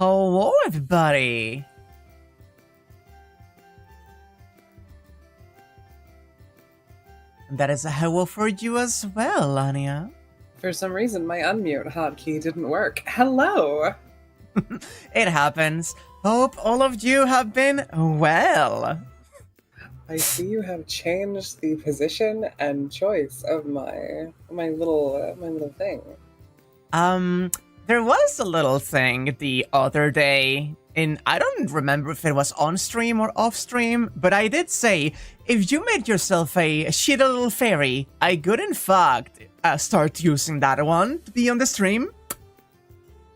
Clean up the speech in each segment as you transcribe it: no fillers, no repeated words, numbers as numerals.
Hello, everybody. And that is a hello for you as well, Anya. For some reason, my unmute hotkey didn't work. Hello! It happens. Hope all of you have been well. I see you have changed the position and choice of my little thing. There was a little thing the other day, I don't remember if it was on stream or off stream, but I did say, if you made yourself a shitty little fairy, I could in fact start using that one to be on the stream.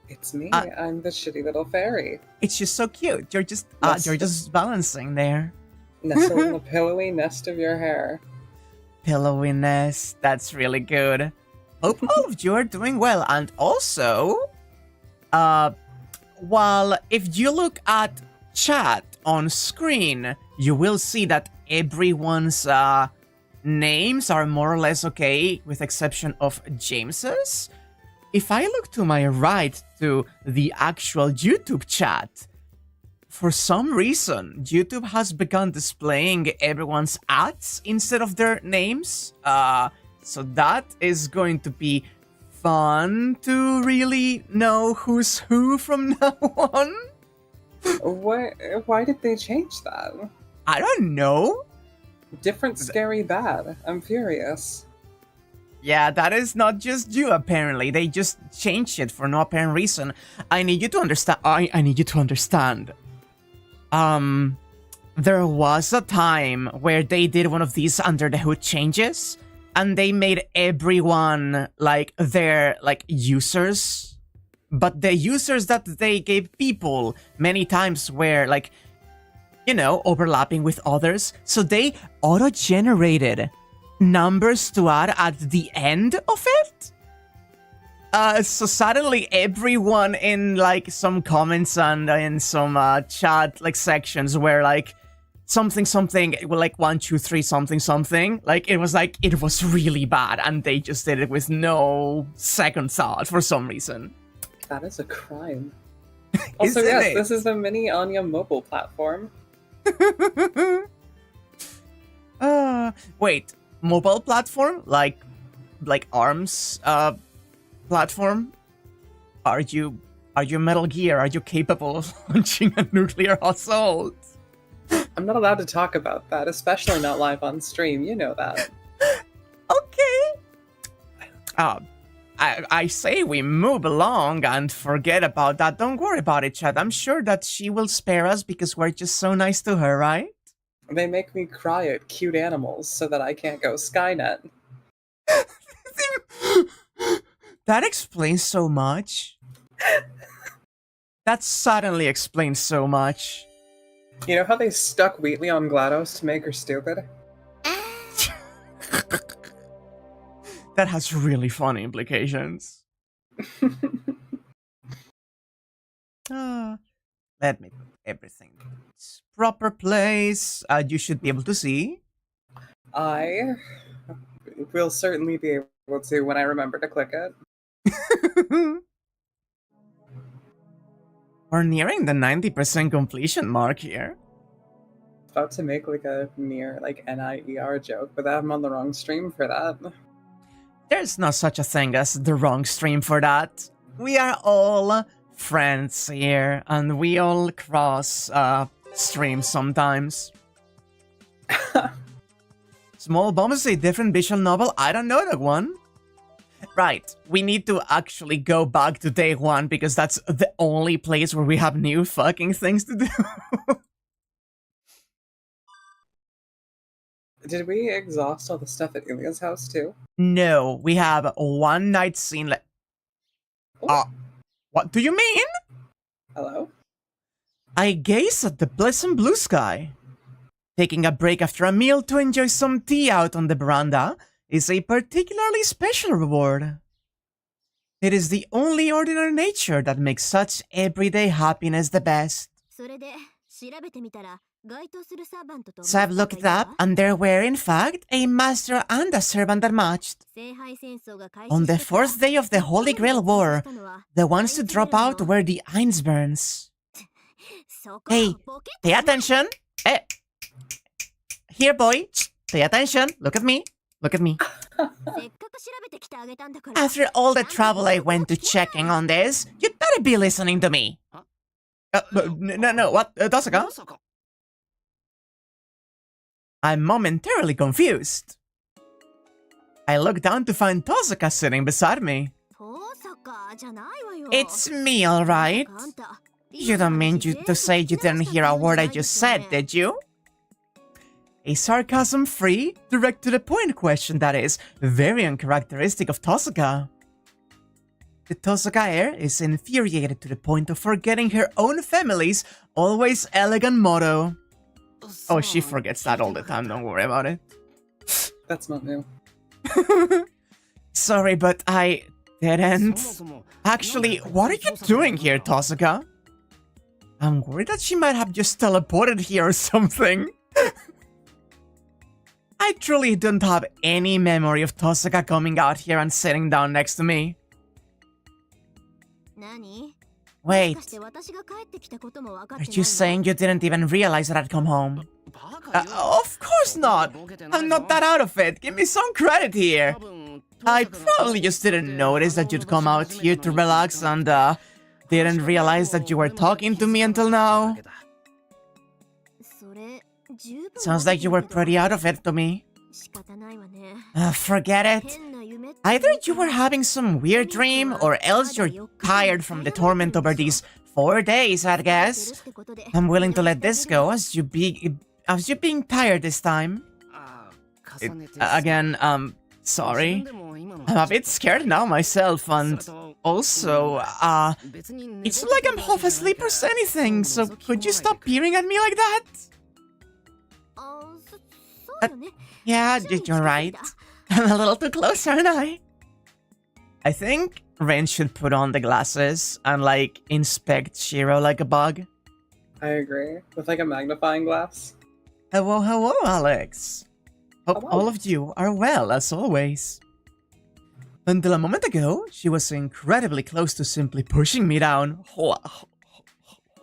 It's me. I'm the shitty little fairy. It's just so cute. You're just balancing there. Nestled in the pillowy nest of your hair. Pillowy nest. That's really good. Hope all of you are doing well. And also, while if you look at chat on screen, you will see that everyone's names are more or less okay, with exception of James's. If I look to my right to the actual YouTube chat, for some reason, YouTube has begun displaying everyone's ads instead of their names. So that is going to be fun to really know who's who from now on. Why did they change that? I don't know. Different scary bad. I'm furious. Yeah, that is not just you, apparently. They just changed it for no apparent reason. I need you to understand. I need you to understand. There was a time where they did one of these under the hood changes, and they made everyone, like, their, like, users. But the users that they gave people many times were, like, you know, overlapping with others. So they auto-generated numbers to add at the end of it. So suddenly everyone in, like, some comments and in some chat, like, sections were like, something, well, like 1, 2, 3, something. Like, it was really bad, and they just did it with no second thought for some reason. That is a crime. Also, yes, this is a mini Anya mobile platform. Wait, mobile platform? Like ARMS, platform? Are you Metal Gear? Are you capable of launching a nuclear assault? I'm not allowed to talk about that, especially not live on stream, you know that. Okay. I say we move along and forget about that. Don't worry about it, Chad. I'm sure that she will spare us because we're just so nice to her, right? They make me cry at cute animals so that I can't go Skynet. That explains so much. That suddenly explains so much. You know how they stuck Wheatley on GLaDOS to make her stupid? That has really funny implications. Let me put everything in its proper place. You should be able to see. I will certainly be able to when I remember to click it. We're nearing the 90% completion mark here. About to make like a near like NIER joke, but I'm on the wrong stream for that. There's no such a thing as the wrong stream for that. We are all friends here, and we all cross streams sometimes. Small Bomb is a different visual novel? I don't know that one. Right, we need to actually go back to day one because that's the only place where we have new fucking things to do. Did we exhaust all the stuff at Ilya's house too? No, we have one night scene left. What do you mean? Hello? I gaze at the pleasant blue sky. Taking a break after a meal to enjoy some tea out on the veranda is a particularly special reward. It is the only ordinary nature that makes such everyday happiness the best. So I've looked it up, and there were, in fact, a master and a servant that matched. On the fourth day of the Holy Grail War, the ones to drop out were the Einsburns. Hey, pay attention! Hey. Here, boy, pay attention. Look at me. Look at me. After all the trouble I went to checking on this, you'd better be listening to me. No, what? Tosaka? I'm momentarily confused. I look down to find Tosaka sitting beside me. It's me, alright. You don't mean to say you didn't hear a word I just said, did you? A sarcasm-free, direct-to-the-point question that is very uncharacteristic of Tosaka. The Tosaka heir is infuriated to the point of forgetting her own family's always elegant motto. Oh, she forgets that all the time, don't worry about it. That's not new. Sorry, but I didn't. Actually, what are you doing here, Tosaka? I'm worried that she might have just teleported here or something. I truly don't have any memory of Tosaka coming out here and sitting down next to me. Wait, are you saying you didn't even realize that I'd come home? Of course not! I'm not that out of it, give me some credit here! I probably just didn't notice that you'd come out here to relax and didn't realize that you were talking to me until now. Sounds like you were pretty out of it to me. Forget it. Either you were having some weird dream, or else you're tired from the torment over these 4 days, I guess. I'm willing to let this go, as you being tired this time. Again, sorry. I'm a bit scared now myself, and also, it's like I'm half asleep or anything, so could you stop peering at me like that? Yeah, you're right. I'm a little too close, aren't I? I think Ren should put on the glasses and, like, inspect Shiro like a bug. I agree. With, like, a magnifying glass. Hello, Alex. Hope Hello. all of you are well, as always. Until a moment ago, she was incredibly close to simply pushing me down.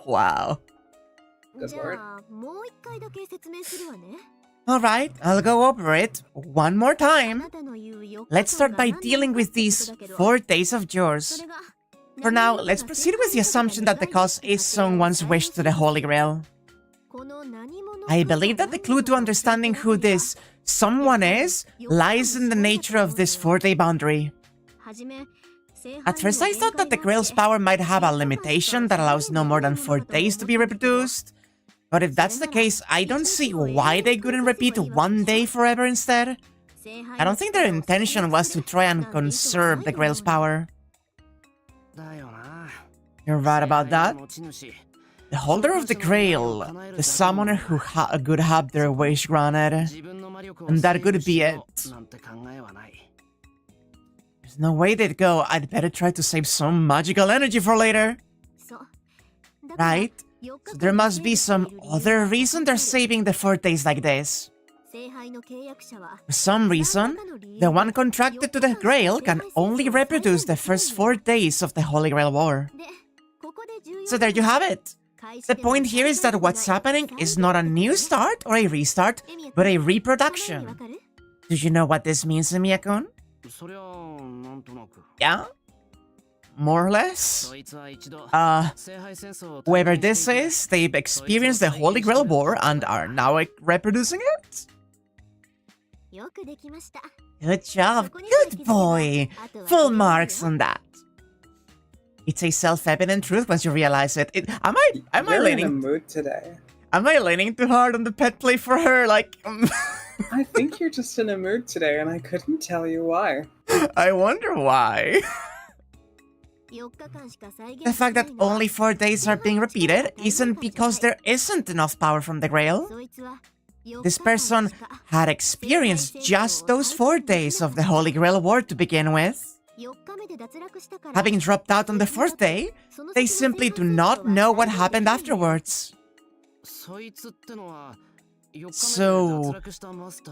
Wow. Good word. Alright, I'll go over it one more time. Let's start by dealing with these 4 days of yours. For now, let's proceed with the assumption that the cause is someone's wish to the Holy Grail. I believe that the clue to understanding who this someone is lies in the nature of this 4-day boundary. At first I thought that the Grail's power might have a limitation that allows no more than 4 days to be reproduced. But if that's the case, I don't see why they couldn't repeat 1 day forever instead. I don't think their intention was to try and conserve the Grail's power. You're right about that. The holder of the Grail, the summoner who could have their wish granted, and that could be it. There's no way they'd go, I'd better try to save some magical energy for later. Right? So there must be some other reason they're saving the 4 days like this. For some reason, the one contracted to the Grail can only reproduce the first 4 days of the Holy Grail War. So there you have it. The point here is that what's happening is not a new start or a restart, but a reproduction. Do you know what this means, Miyakun? Yeah? More or less? Whoever this is, they've experienced the Holy Grail War and are now reproducing it? Good job, good boy! Full marks on that. It's a self-evident truth once you realize it. Am I You're leaning? in a mood today. Am I leaning too hard on the pet play for her? Like, I think you're just in a mood today, and I couldn't tell you why. I wonder why. The fact that only 4 days are being repeated isn't because there isn't enough power from the Grail. This person had experienced just those 4 days of the Holy Grail War to begin with. Having dropped out on the 4th day, they simply do not know what happened afterwards. So,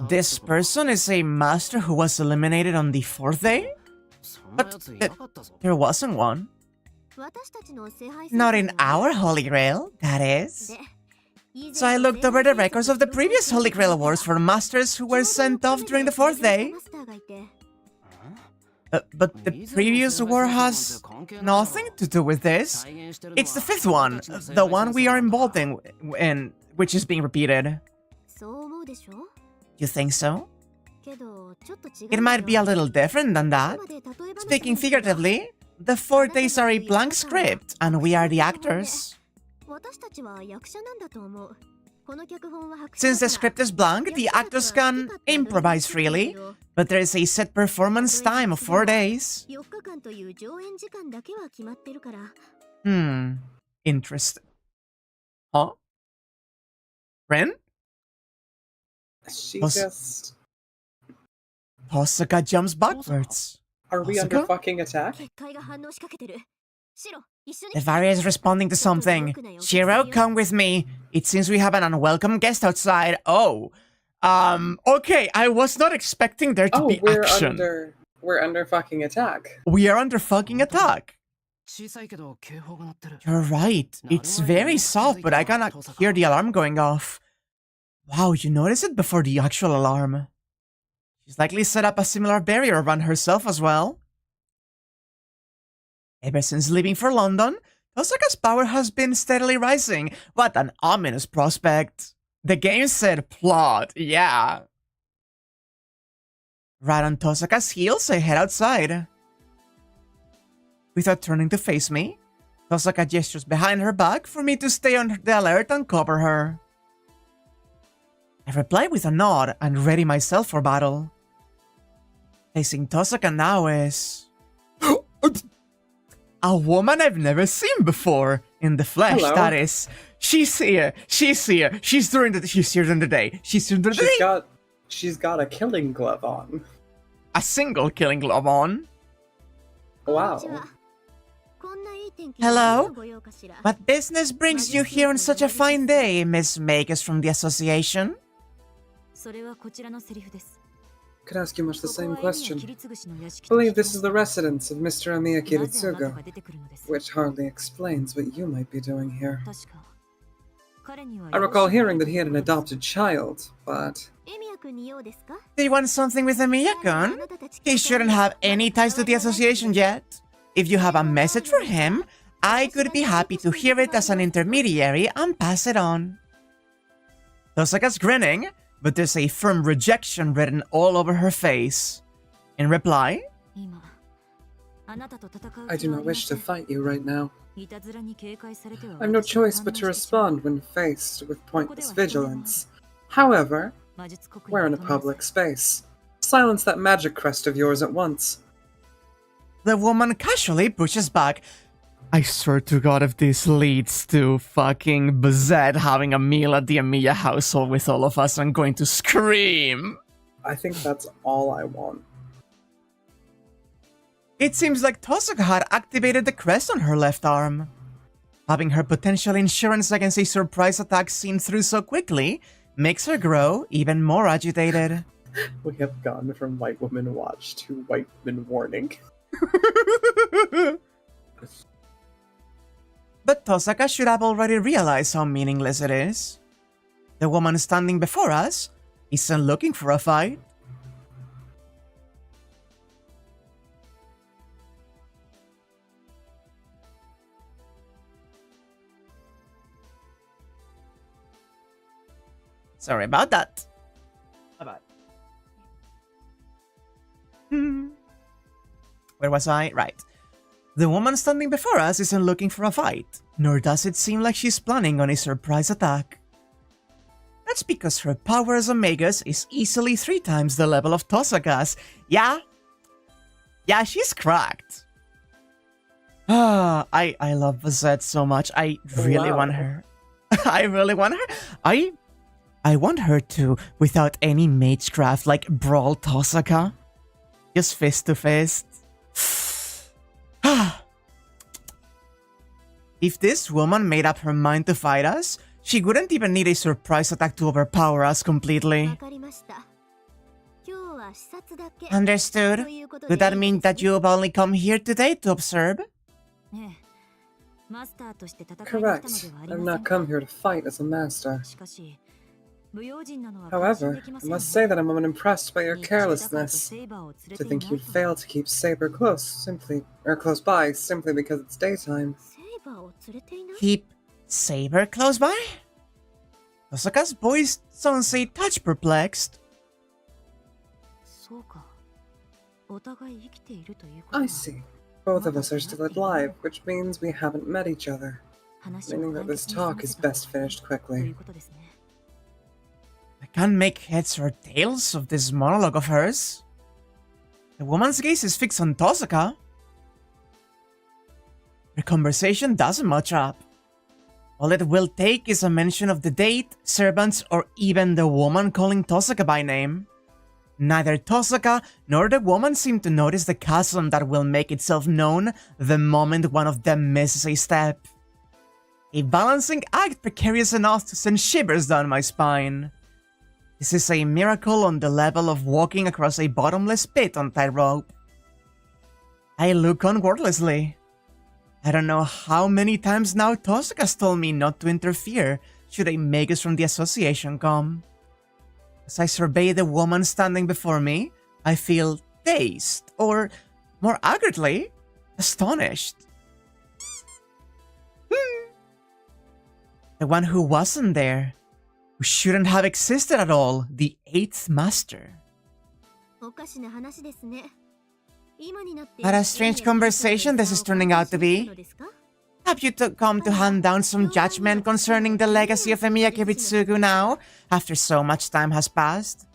this person is a master who was eliminated on the 4th day? But there wasn't one. Not in our Holy Grail, that is. So I looked over the records of the previous Holy Grail Wars for masters who were sent off during the 4th day. But the previous war has nothing to do with this. It's the 5th one, the one we are involved in, which is being repeated. You think so? It might be a little different than that. Speaking figuratively, the 4 days are a blank script, and we are the actors. Since the script is blank, the actors can improvise freely, but there is a set performance time of 4 days. Interesting. Huh? Ren? She just... Tosaka jumps backwards. Are we under fucking attack? The Varia is responding to something. Shiro, come with me. It seems we have an unwelcome guest outside. Oh. Okay, I was not expecting there to be action. We're under fucking attack. We are under fucking attack. You're right. It's very soft, but I cannot hear the alarm going off. Wow, you noticed it before the actual alarm. She's likely set up a similar barrier around herself as well. Ever since leaving for London, Tosaka's power has been steadily rising. What an ominous prospect. The game said plot, yeah. Right on Tosaka's heels, I head outside. Without turning to face me, Tosaka gestures behind her back for me to stay on the alert and cover her. I reply with a nod and ready myself for battle. Facing Tosaka now is... a woman I've never seen before. In the flesh, hello. That is. She's here. She's here. She's here during the day. She's got a killing glove on. A single killing glove on. Wow. Hello? What business brings you here on such a fine day, Miss Makers from the association? Could ask you much the same question. I believe this is the residence of Mr. Amiya Kiritsuga, which hardly explains what you might be doing here. I recall hearing that he had an adopted child, but... Do you want something with Amiya-kun? He shouldn't have any ties to the association yet. If you have a message for him, I could be happy to hear it as an intermediary and pass it on. Tosaka's grinning, but there's a firm rejection written all over her face. In reply, I do not wish to fight you right now. I have no choice but to respond when faced with pointless vigilance. However, we're in a public space. Silence that magic crest of yours at once. The woman casually pushes back. I swear to God, if this leads to fucking Bazett having a meal at the Amiya household with all of us, I'm going to scream. I think that's all I want. It seems like Tosaka had activated the crest on her left arm. Having her potential insurance against a surprise attack seen through so quickly makes her grow even more agitated. We have gone from White Woman Watch to White Woman Warning. But Tosaka should have already realized how meaningless it is. The woman standing before us isn't looking for a fight. Sorry about that. Bye-bye. Where was I? Right. The woman standing before us isn't looking for a fight, nor does it seem like she's planning on a surprise attack. That's because her power as a Magus is easily 3 times the level of Tosaka's. Yeah, she's cracked. I love Bazett so much. I really want her. I really want her. I want her to, without any magecraft, like brawl Tosaka. Just fist to fist. If this woman made up her mind to fight us, She wouldn't even need a surprise attack to overpower us completely. Understood. Would that mean that you've only come here today to observe? Correct. I've not come here to fight as a master. However, I must say that I'm unimpressed by your carelessness. To think you'd fail to keep Saber close by simply because it's daytime. Keep Saber close by? Tosaka's voice sounds a touch perplexed. I see. Both of us are still alive, which means we haven't met each other. Meaning that this talk is best finished quickly. I can't make heads or tails of this monologue of hers. The woman's gaze is fixed on Tosaka. Her conversation doesn't match up. All it will take is a mention of the date, servants, or even the woman calling Tosaka by name. Neither Tosaka nor the woman seem to notice the chasm that will make itself known the moment one of them misses a step. A balancing act precarious enough to send shivers down my spine. This is a miracle on the level of walking across a bottomless pit on tightrope. I look on wordlessly. I don't know how many times now Tosaka's told me not to interfere should a magus from the association come. As I survey the woman standing before me, I feel dazed, or more accurately, astonished. The one who wasn't there, who shouldn't have existed at all, the 8th master. What a strange conversation this is turning out to be. Have you come to hand down some judgment concerning the legacy of Miyake Ritsugu now, after so much time has passed?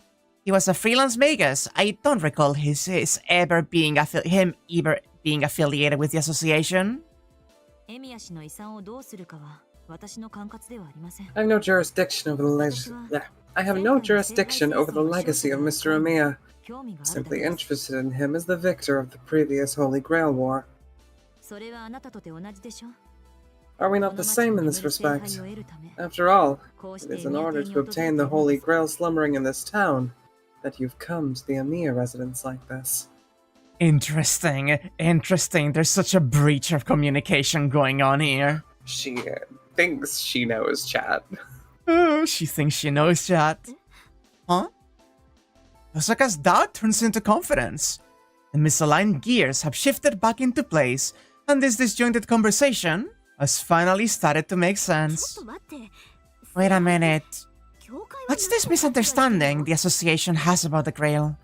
He was a freelance magus. I don't recall him ever being affiliated with the association. I have no jurisdiction over the legacy of Mr. Amiya. Simply interested in him as the victor of the previous Holy Grail War. Are we not the same in this respect? After all, it is in order to obtain the Holy Grail slumbering in this town that you've come to the Amiya residence like this. Interesting. There's such a breach of communication going on here. She thinks she knows chat. Oh, she thinks she knows chat. Huh? Osaka's doubt turns into confidence. The misaligned gears have shifted back into place, and this disjointed conversation has finally started to make sense. Wait a minute. What's this misunderstanding the association has about the Grail?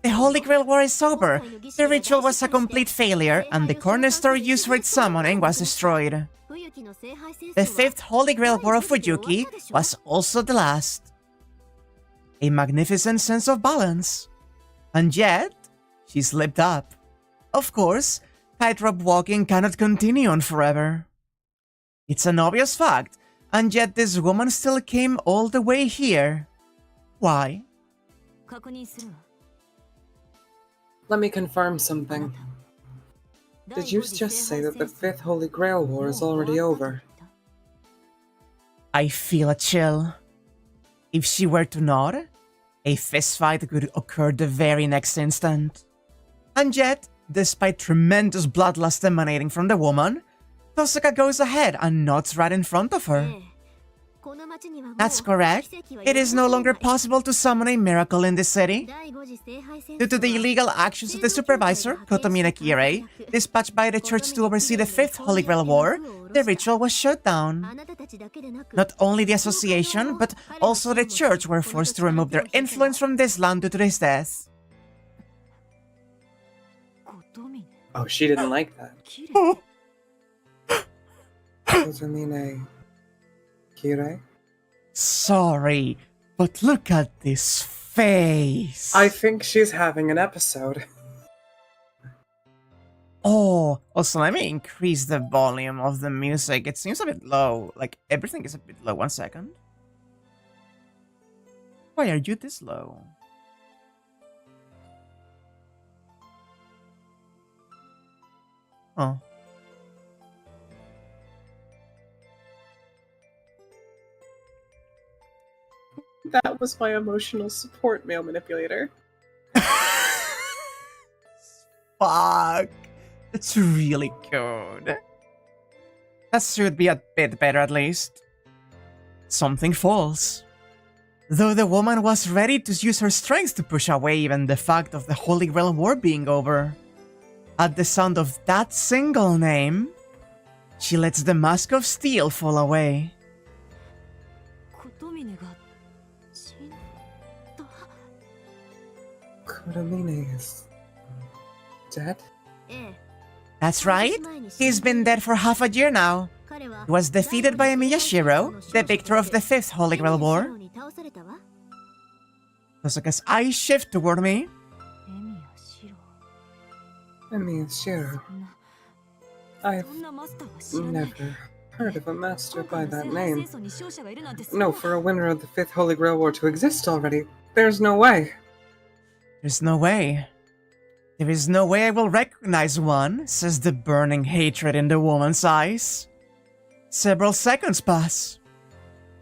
The Holy Grail War is over. The ritual was a complete failure, and the cornerstone used for its summoning was destroyed. The 5th Holy Grail War of Fuyuki was also the last. A magnificent sense of balance. And yet, she slipped up. Of course, tightrope walking cannot continue on forever. It's an obvious fact, and yet this woman still came all the way here. Why? Let me confirm something. Did you just say that the 5th Holy Grail War is already over? I feel a chill. If she were to nod, a fistfight could occur the very next instant. And yet, despite tremendous bloodlust emanating from the woman, Tosaka goes ahead and nods right in front of her. That's correct. It is no longer possible to summon a miracle in this city. Due to the illegal actions of the supervisor, Kotomina Kirei, dispatched by the church to oversee the 5th Holy Grail War, the ritual was shut down. Not only the association, but also the church were forced to remove their influence from this land due to his death. Oh, she didn't like that. Kotomina Kirei? Sorry, but look at this face. I think she's having an episode. Oh, also let me increase the volume of the music. It seems a bit low. Like, everything is a bit low. 1 second. Why are you this low? Oh. That was my emotional support male manipulator. Fuck. That's really good. That should be a bit better at least. Something falls. Though the woman was ready to use her strength to push away even the fact of the Holy Grail War being over. At the sound of that single name, she lets the mask of steel fall away. Kotomine is dead? That's right. He's been dead for half a year now. He was defeated by Miyashiro, the victor of the 5th Holy Grail War. Tosaka's eyes shift toward me. Miyashiro. I've never heard of a master by that name. No, for a winner of the 5th Holy Grail War to exist already, there's no way. There's no way. There is no way I will recognize one, says the burning hatred in the woman's eyes. Several seconds pass.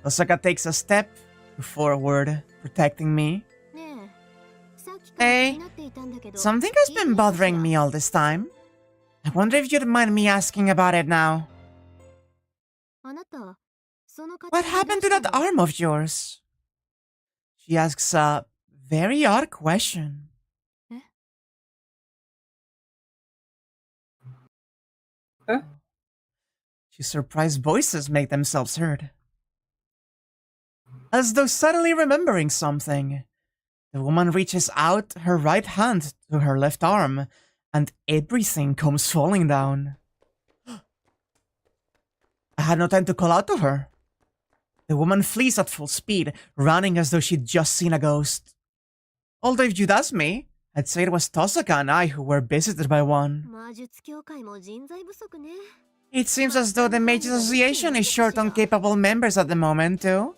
Osaka takes a step forward, protecting me. Hey, something has been bothering me all this time. I wonder if you'd mind me asking about it now. What happened to that arm of yours? She asks a very odd question. Huh? She's surprised voices make themselves heard. As though suddenly remembering something, the woman reaches out her right hand to her left arm, and everything comes falling down. I had no time to call out to her. The woman flees at full speed, running as though she'd just seen a ghost. Although if you'd ask me, I'd say it was Tosaka and I who were visited by one. It seems as though the Mage Association is short on capable members at the moment, too.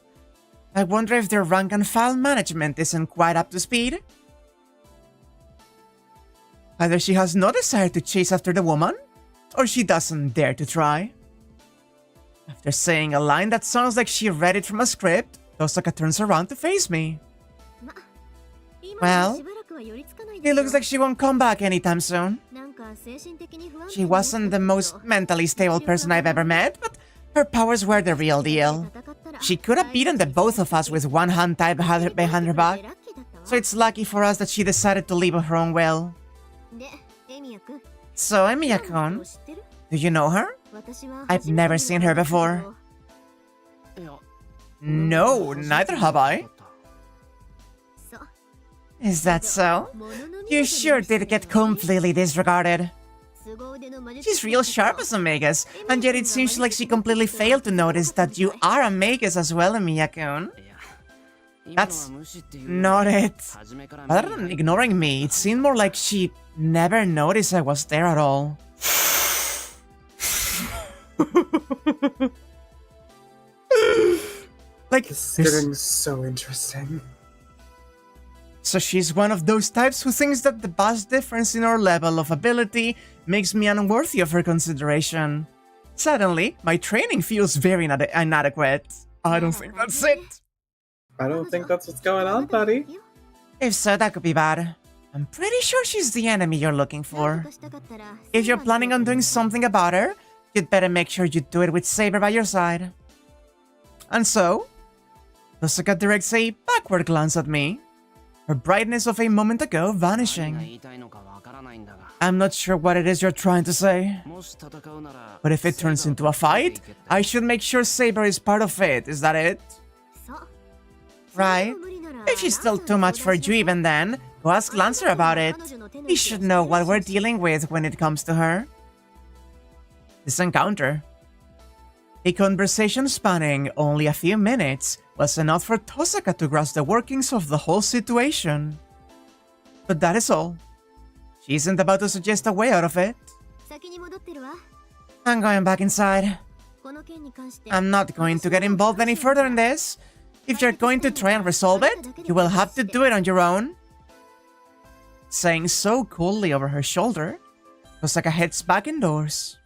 I wonder if their rank and file management isn't quite up to speed. Either she has no desire to chase after the woman, or she doesn't dare to try. After saying a line that sounds like she read it from a script, Tosaka turns around to face me. Well, it looks like she won't come back anytime soon. She wasn't the most mentally stable person I've ever met, but her powers were the real deal. She could have beaten the both of us with one hand tied behind her back, so it's lucky for us that she decided to leave of her own will. So, Emiya-kun, do you know her? I've never seen her before. No, neither have I. Is that so? You sure did get completely disregarded. She's real sharp as a Magus, and yet it seems like she completely failed to notice that you are a Magus as well, Emiya-kun. That's not it. Other than ignoring me, it seemed more like she never noticed I was there at all. Like, this is getting so interesting. So she's one of those types who thinks that the vast difference in our level of ability makes me unworthy of her consideration. Suddenly, my training feels very inadequate. I don't think that's it. I don't think that's what's going on, buddy. If so, that could be bad. I'm pretty sure she's the enemy you're looking for. If you're planning on doing something about her, you'd better make sure you do it with Saber by your side. And so, Tosaka directs a backward glance at me, her brightness of a moment ago vanishing. I'm not sure what it is you're trying to say. But if it turns into a fight, I should make sure Saber is part of it, is that it? Right? If she's still too much for you even then, go ask Lancer about it. He should know what we're dealing with when it comes to her. This encounter, a conversation spanning only a few minutes, was enough for Tosaka to grasp the workings of the whole situation. But that is all. She isn't about to suggest a way out of it. I'm going back inside. I'm not going to get involved any further in this. If you're going to try and resolve it, you will have to do it on your own. Saying so coolly over her shoulder, Tosaka heads back indoors.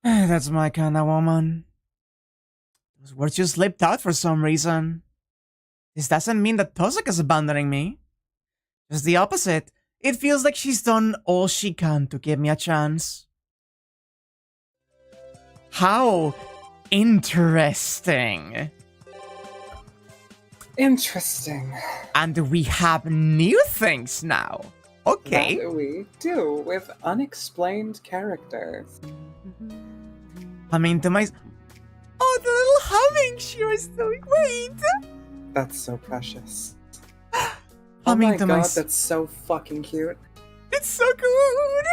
That's my kind of woman. Those words just slipped out for some reason. This doesn't mean that Tosaka's abandoning me. Just the opposite. It feels like she's done all she can to give me a chance. How interesting. Interesting. And we have new things now. Okay. That we do, with unexplained characters. Humming to my... Oh, the little humming she was doing. Wait. That's so precious. Humming oh to my god, my... that's so fucking cute. It's so good.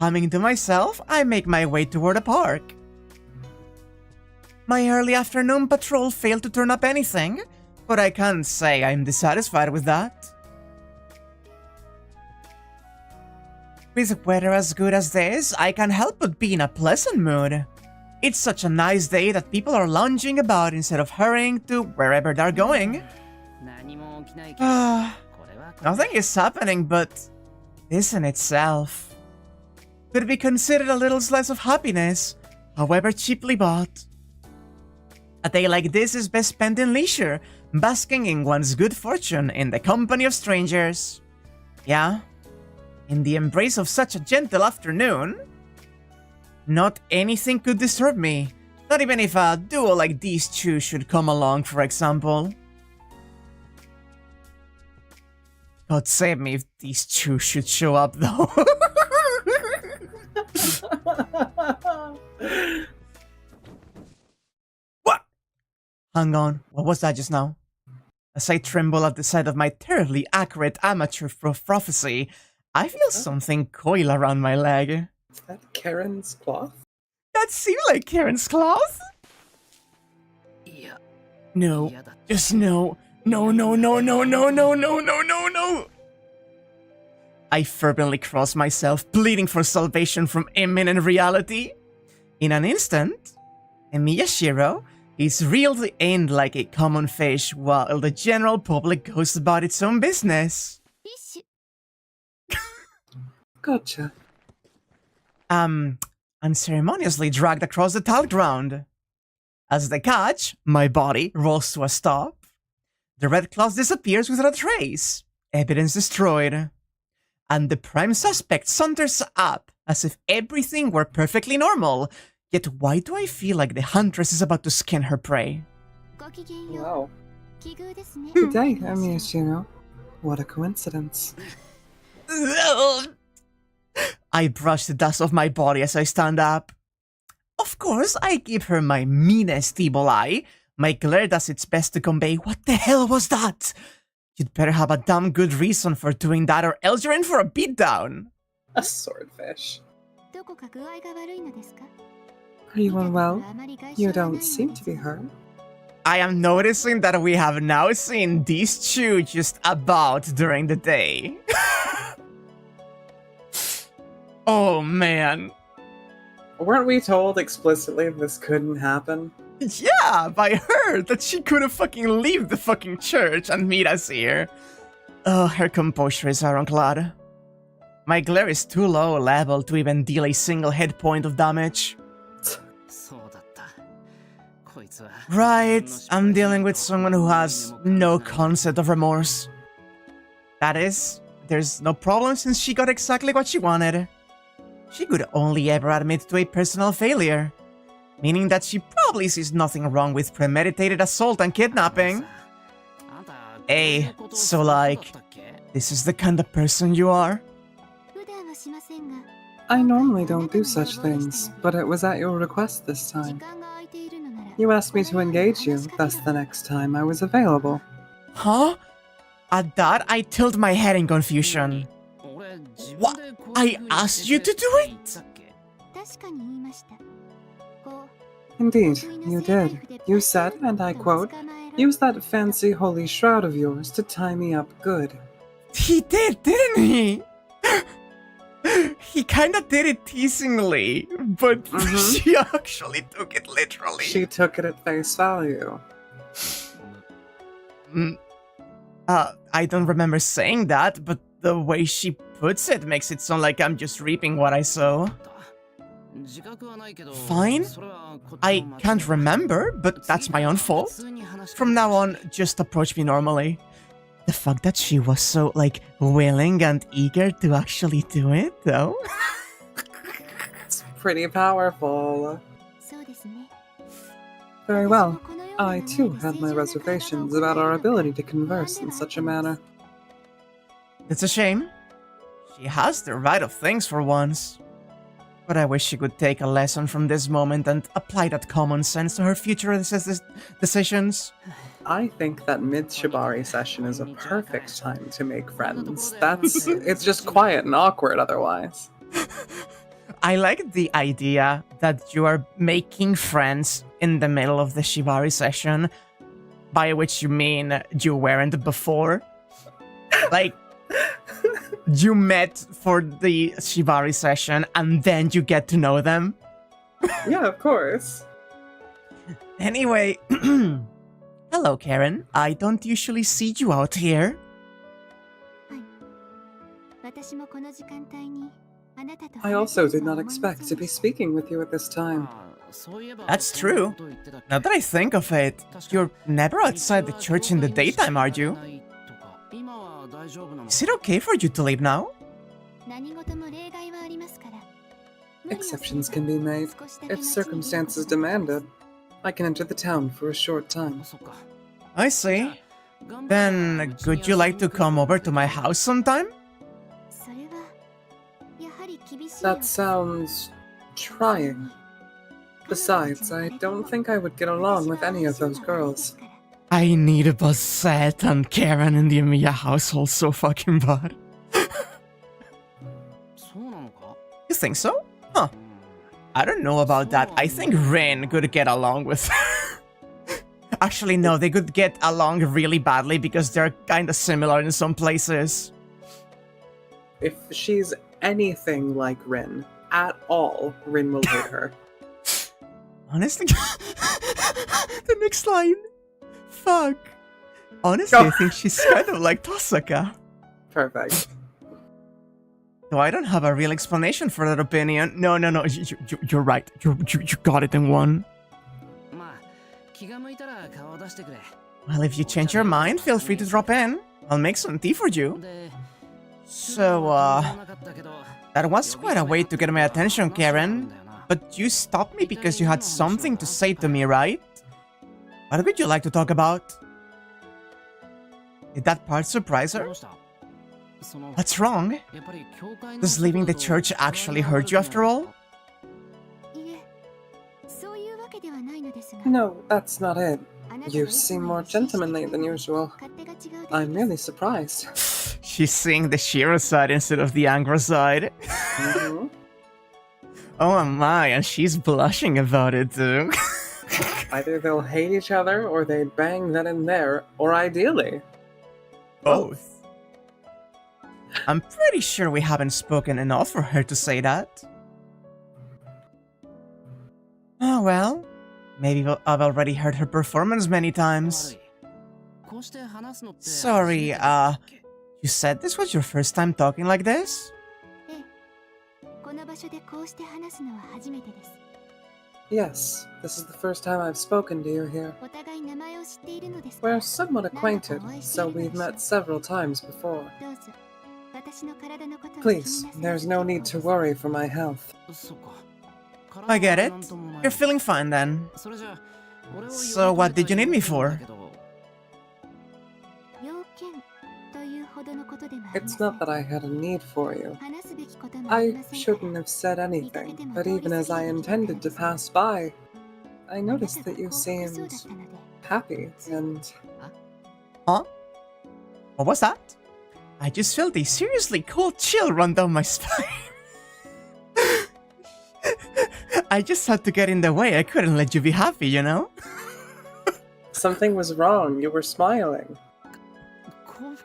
Humming to myself, I make my way toward the park. My early afternoon patrol failed to turn up anything, but I can't say I'm dissatisfied with that. With weather as good as this, I can't help but be in a pleasant mood. It's such a nice day that people are lounging about instead of hurrying to wherever they're going. Nothing is happening, but this in itself could be considered a little slice of happiness, however cheaply bought. A day like this is best spent in leisure, basking in one's good fortune in the company of strangers. Yeah, in the embrace of such a gentle afternoon, not anything could disturb me, not even if a duo like these two should come along, for example. God save me if these two should show up, though. What? Hang on, what was that just now? As I tremble at the sight of my terribly accurate amateur prophecy, I feel something coil around my leg. Is that Caren's cloth? That seemed like Caren's cloth? No, just no. No, no, no, no, no, no, no, no, no, no! I fervently cross myself, pleading for salvation from imminent reality. In an instant, Miyashiro is reeled in like a common fish while the general public goes about its own business. Gotcha. Unceremoniously dragged across the tiled ground. As the catch, my body, rolls to a stop. The red cloth disappears without a trace, evidence destroyed. And the prime suspect saunters up as if everything were perfectly normal. Yet why do I feel like the huntress is about to skin her prey? Wow. Good day, Miyashiro. What a coincidence. I brush the dust off my body as I stand up. Of course, I give her my meanest evil eye. My glare does its best to convey, what the hell was that? You'd better have a damn good reason for doing that or else you're in for a beatdown. A swordfish. Are you unwell? You don't seem to be hurt. I am noticing that we have now seen these two just about during the day. Oh man. Weren't we told explicitly this couldn't happen? Yeah, by her, that she couldn't fucking leave the fucking church and meet us here. Oh, her composure is ironclad. My glare is too low level to even deal a single hit point of damage. Right, I'm dealing with someone who has no concept of remorse. That is, there's no problem since she got exactly what she wanted. She could only ever admit to a personal failure, meaning that she probably sees nothing wrong with premeditated assault and kidnapping. Hey, so like, this is the kind of person you are? I normally don't do such things, but it was at your request this time. You asked me to engage you, thus the next time I was available. Huh? At that, I tilt my head in confusion. What? I asked you to do it? Indeed, you did. You said, and I quote, "Use that fancy holy shroud of yours to tie me up good." He did, didn't he? He kinda did it teasingly, but she actually took it literally. She took it at face value. I don't remember saying that, but the way she puts it makes it sound like I'm just reaping what I sow. Fine. I can't remember, but that's my own fault. From now on, just approach me normally. The fact that she was so, like, willing and eager to actually do it, though. It's pretty powerful. Very well. I, too, had my reservations about our ability to converse in such a manner. It's a shame. She has the right of things for once. But I wish she could take a lesson from this moment and apply that common sense to her future decisions. I think that mid-shibari session is a perfect time to make friends. It's just quiet and awkward otherwise. I like the idea that you are making friends in the middle of the shibari session, by which you mean you weren't before. Like, you met for the shibari session and then you get to know them. Yeah, of course. Anyway, hello, Caren. I don't usually see you out here. I also did not expect to be speaking with you at this time. That's true. Now that I think of it, you're never outside the church in the daytime, are you? Is it okay for you to leave now? Exceptions can be made. If circumstances demand it, I can enter the town for a short time. I see. Then, would you like to come over to my house sometime? That sounds trying. Besides, I don't think I would get along with any of those girls. I need a Bazett and Caren in the Emiya household so fucking bad. You think so? Huh. I don't know about that. I think Rin could get along with... Actually, no, they could get along really badly because they're kinda similar in some places. If she's anything like Rin, at all, Rin will hate her. Honestly, the next line. Fuck. Honestly, I think she's kind of like Tosaka. Perfect. No, I don't have a real explanation for that opinion. No, you're right. You got it in one. Well, if you change your mind, feel free to drop in. I'll make some tea for you. So, that was quite a way to get my attention, Caren. But you stopped me because you had something to say to me, right? What would you like to talk about? Did that part surprise her? What's wrong? Does leaving the church actually hurt you after all? No, that's not it. You seem more gentlemanly than usual. I'm really surprised. She's seeing the Shiro side instead of the Angra side. Mm-hmm. Oh my, and she's blushing about it too. Either they'll hate each other, or they'd bang then and there, or ideally, both. I'm pretty sure we haven't spoken enough for her to say that. Oh well, maybe I've already heard her performance many times. Sorry, you said this was your first time talking like this? Yes, this is the first time I've spoken to you here. We're somewhat acquainted, so we've met several times before. Please, there's no need to worry for my health. I get it. You're feeling fine then. So what did you need me for? It's not that I had a need for you. I shouldn't have said anything, but even as I intended to pass by, I noticed that you seemed happy and... Huh? What was that? I just felt a seriously cold chill run down my spine. I just had to get in the way. I couldn't let you be happy, you know? Something was wrong. You were smiling.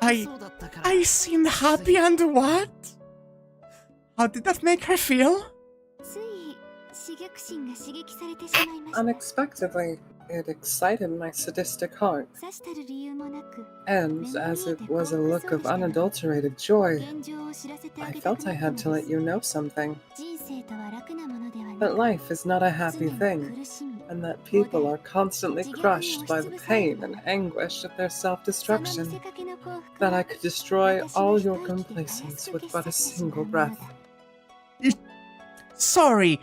I seemed happy and what? How did that make her feel? Unexpectedly, It excited my sadistic heart, and as it was a look of unadulterated joy, I felt I had to let you know something. That life is not a happy thing, and that people are constantly crushed by the pain and anguish of their self-destruction. That I could destroy all your complacence with but a single breath. Sorry.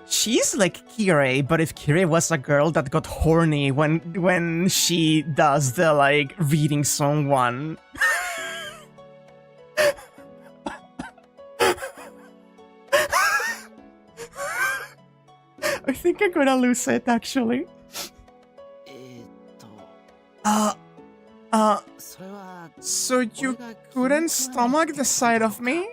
She's like Kirei, but if Kirei was a girl that got horny when she does the like reading someone. I think I'm gonna lose it actually. So you couldn't stomach the sight of me?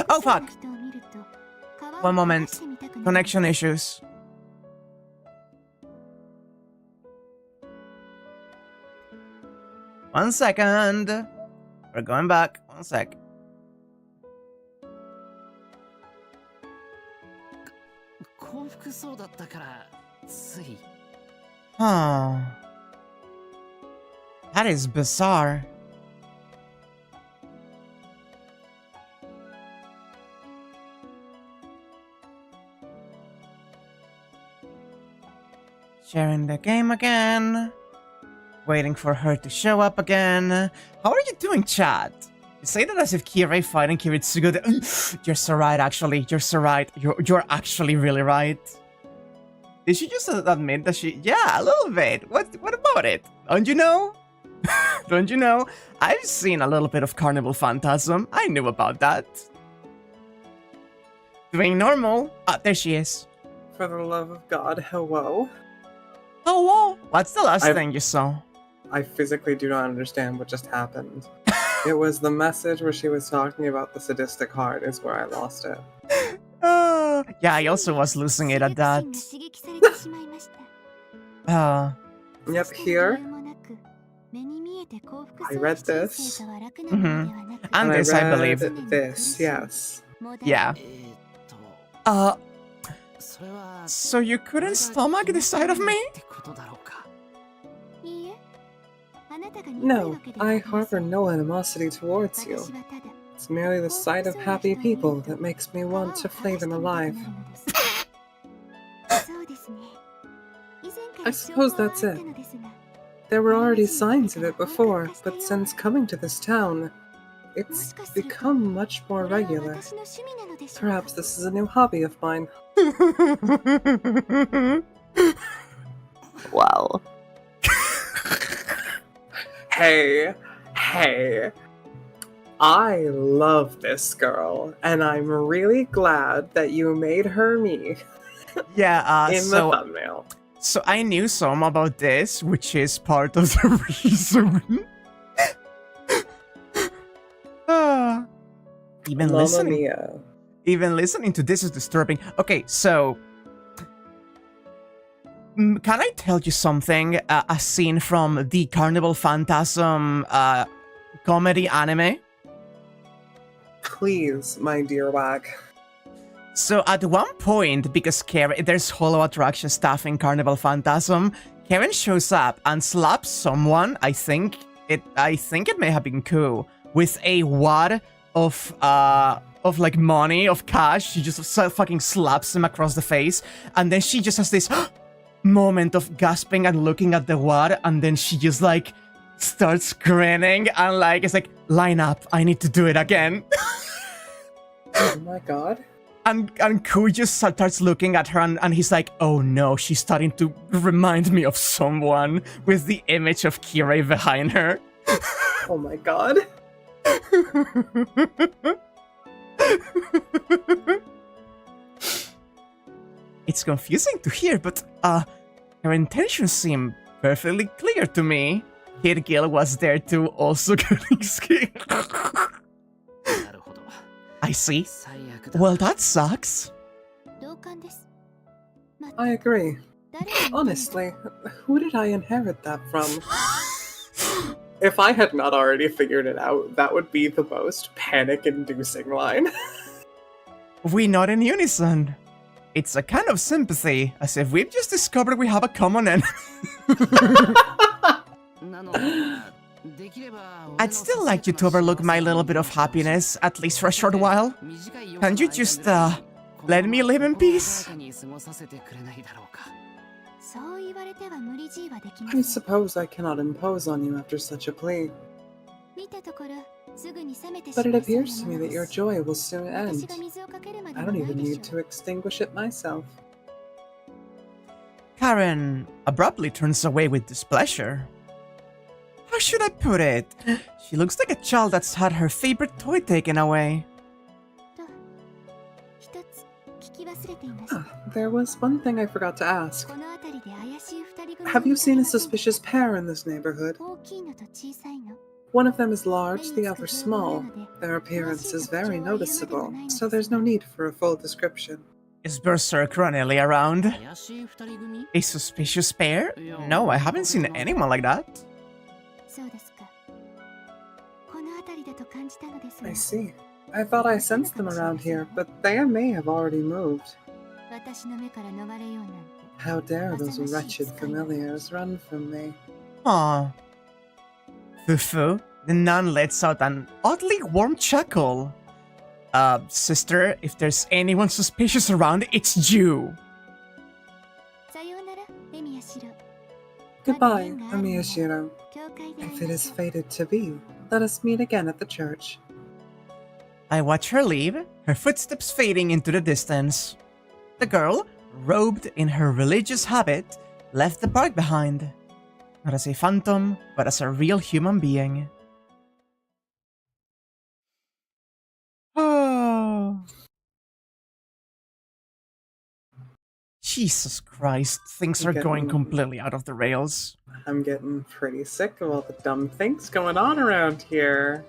Oh fuck! One moment. Connection issues. One second. We're going back. One sec. Huh. That is bizarre. Sharing the game again. Waiting for her to show up again. How are you doing, chat? You say that as if Kirei fighting Kiritsugu. You're so right, actually. You're so right. You're actually really right. Did she just admit that she... Yeah, a little bit. What about it? Don't you know? Don't you know? I've seen a little bit of Carnival Phantasm. I knew about that. Doing normal. Ah, there she is. For the love of God, hello? Hello? What's the last thing you saw? I physically do not understand what just happened. It was the message where she was talking about the sadistic heart is where I lost it. Yeah, I also was losing it at that. Yep, here. I read this. And this, I believe. This, yes. Yeah. So you couldn't stomach the sight of me? No, I harbor no animosity towards you. It's merely the sight of happy people that makes me want to flay them alive. I suppose that's it. There were already signs of it before, but since coming to this town, it's become much more regular. Perhaps this is a new hobby of mine. Wow. Hey. I love this girl, and I'm really glad that you made her me. Yeah, in the thumbnail. So I knew some about this, which is part of the reason. Even listening to this is disturbing. Okay, so can I tell you something? A scene from the Carnival Phantasm comedy anime? Please, my dear Wag. So at one point, because Caren, there's holo attraction stuff in Carnival Phantasm, Caren shows up and slaps someone. I think it may have been Ku with a wad of like money, of cash. She just fucking slaps him across the face, and then she just has this moment of gasping and looking at the wad, and then she just like starts grinning and like it's like, line up, I need to do it again. Oh my god. And Ku just starts looking at her and he's like, oh no, she's starting to remind me of someone, with the image of Kirei behind her. Oh my god. It's confusing to hear, but her intentions seem perfectly clear to me. Kid Gil was there to also getting scared. I see. Well, that sucks. I agree. Honestly, who did I inherit that from? If I had not already figured it out, that would be the most panic-inducing line. We nod in unison. It's a kind of sympathy, as if we've just discovered we have a common enemy. I'd still like you to overlook my little bit of happiness, at least for a short while. Can't you just, let me live in peace? I suppose I cannot impose on you after such a plea. But it appears to me that your joy will soon end. I don't even need to extinguish it myself. Caren abruptly turns away with displeasure. How should I put it? She looks like a child that's had her favorite toy taken away. There was one thing I forgot to ask. Have you seen a suspicious pair in this neighborhood? One of them is large, the other small. Their appearance is very noticeable, so there's no need for a full description. Is Berserker and Ellie around? A suspicious pair? No, I haven't seen anyone like that. I see. I thought I sensed them around here, but they may have already moved. How dare those wretched familiars run from me? Aw. Fufu, the nun lets out an oddly warm chuckle. Sister, if there's anyone suspicious around, it's you. Goodbye, Amiyashiro. If it is fated to be, let us meet again at the church. I watch her leave, her footsteps fading into the distance. The girl, robed in her religious habit, left the park behind. Not as a phantom, but as a real human being. Oh. Jesus Christ, things are going completely out of the rails. I'm getting pretty sick of all the dumb things going on around here.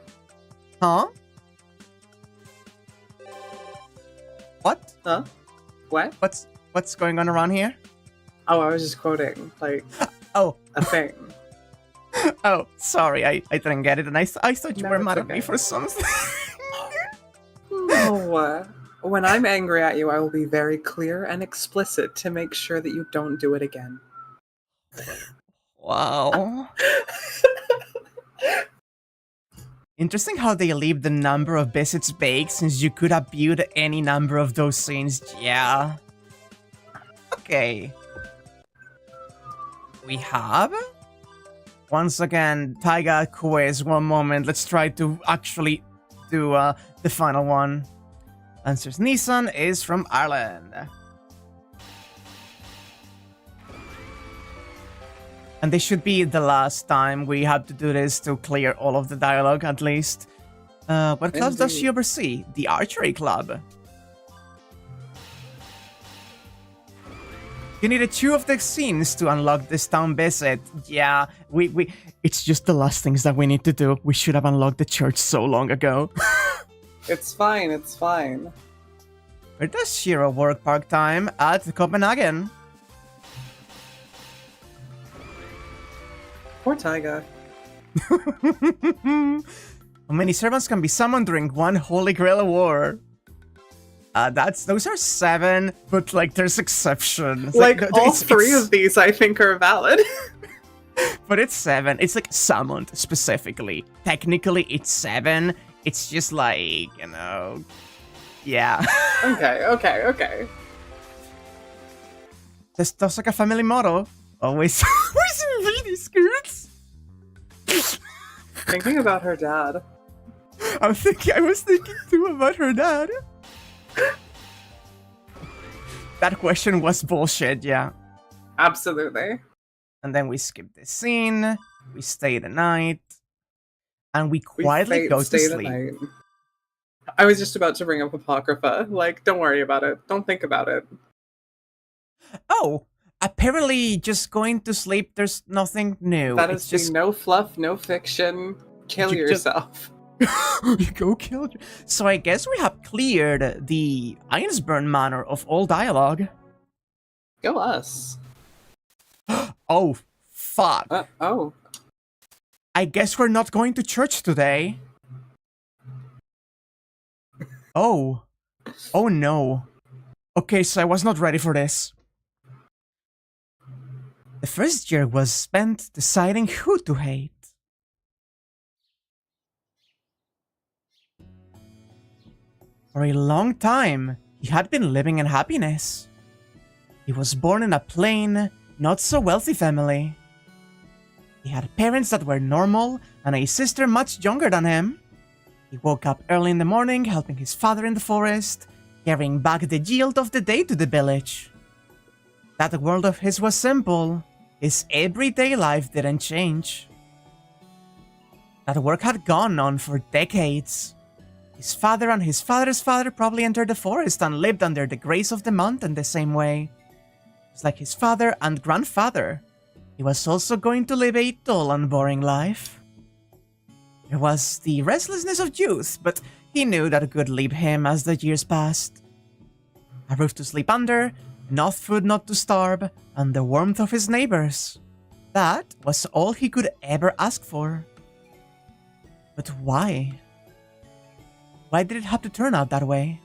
Huh? What? Huh? What? What's going on around here? Oh, I was just quoting, like, oh, a thing. Oh, sorry, I didn't get it, and I thought you were mad at me for something. No, when I'm angry at you, I will be very clear and explicit to make sure that you don't do it again. Wow. Interesting how they leave the number of visits vague, since you could have viewed any number of those scenes. Yeah. Okay. We have... Once again, Taiga quiz, one moment. Let's try to actually do the final one. Answers Nissan is from Ireland. And this should be the last time we have to do this to clear all of the dialogue, at least. What clubs does she oversee? The archery club. You needed 2 of the scenes to unlock this town visit. Yeah, it's just the last things that we need to do. We should have unlocked the church so long ago. It's fine, it's fine. Where does Shiro work part-time? At Copenhagen. Poor Taiga. How many servants can be summoned during one Holy Grail war? Those are 7, but like there's exceptions. Like all 3 of these I think are valid. But it's 7. It's like summoned specifically. Technically it's 7. It's just like, you know, yeah. Okay. That's like a family motto. Always in mini skirts. Thinking about her dad. I was thinking too about her dad. That question was bullshit, yeah. Absolutely. And then we skip this scene, we stay the night, and we quietly go to sleep. I was just about to bring up Apocrypha. Like, don't worry about it. Don't think about it. Oh, apparently just going to sleep, there's nothing new. That is just no fluff, no fiction. Kill yourself. You go kill. So I guess we have cleared the Ironsburn manner of all dialogue. Go us. Oh, fuck. Oh. I guess we're not going to church today. Oh. Oh no. Okay, so I was not ready for this. The first year was spent deciding who to hate. For a long time, he had been living in happiness. He was born in a plain, not so wealthy family. He had parents that were normal and a sister much younger than him. He woke up early in the morning helping his father in the forest, carrying back the yield of the day to the village. That world of his was simple. His everyday life didn't change. That work had gone on for decades. His father and his father's father probably entered the forest and lived under the grace of the mountain the same way. Just like his father and grandfather, he was also going to live a dull and boring life. There was the restlessness of youth, but he knew that it could leave him as the years passed. A roof to sleep under, enough food not to starve, and the warmth of his neighbors. That was all he could ever ask for. But why? Why did it have to turn out that way?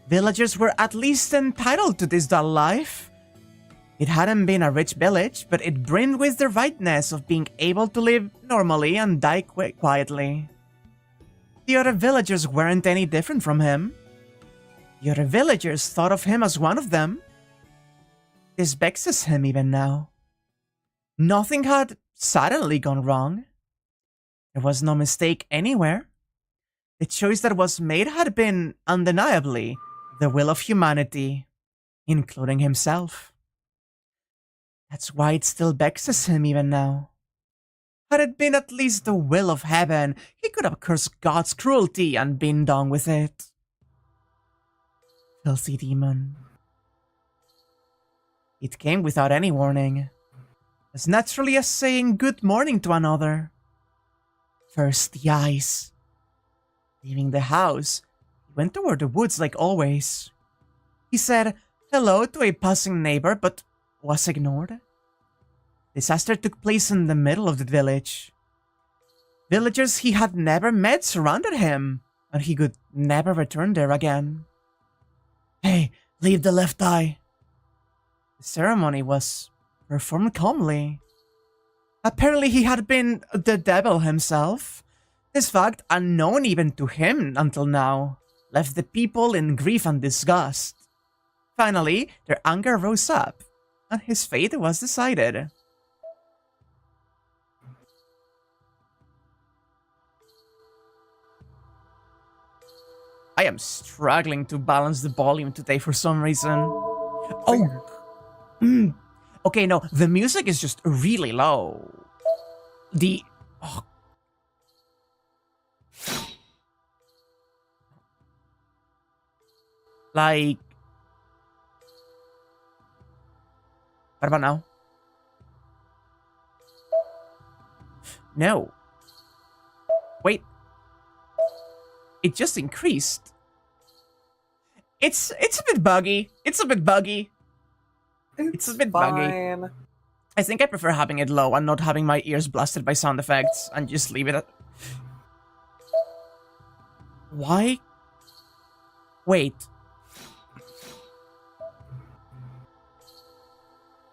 Villagers were at least entitled to this dull life. It hadn't been a rich village, but it brimmed with the rightness of being able to live normally and die quietly. The other villagers weren't any different from him. The other villagers thought of him as one of them. This vexes him even now. Nothing had suddenly gone wrong. There was no mistake anywhere. The choice that was made had been, undeniably, the will of humanity, including himself. That's why it still vexes him even now. Had it been at least the will of heaven, he could have cursed God's cruelty and been done with it. Filthy demon. It came without any warning, as naturally as saying good morning to another. First the eyes. Leaving the house, he went toward the woods like always. He said hello to a passing neighbor, but was ignored. Disaster took place in the middle of the village. Villagers he had never met surrounded him, and he could never return there again. Hey, leave the left eye. The ceremony was performed calmly. Apparently he had been the devil himself. This fact, unknown even to him until now, left the people in grief and disgust. Finally, their anger rose up, and his fate was decided. I am struggling to balance the volume today for some reason. Oh! Okay, no, the music is just really low. Oh. Like... What about now? No. Wait. It just increased. It's a bit buggy. It's a bit buggy. It's a bit buggy. I think I prefer having it low and not having my ears blasted by sound effects and just leave it at... Why? Wait.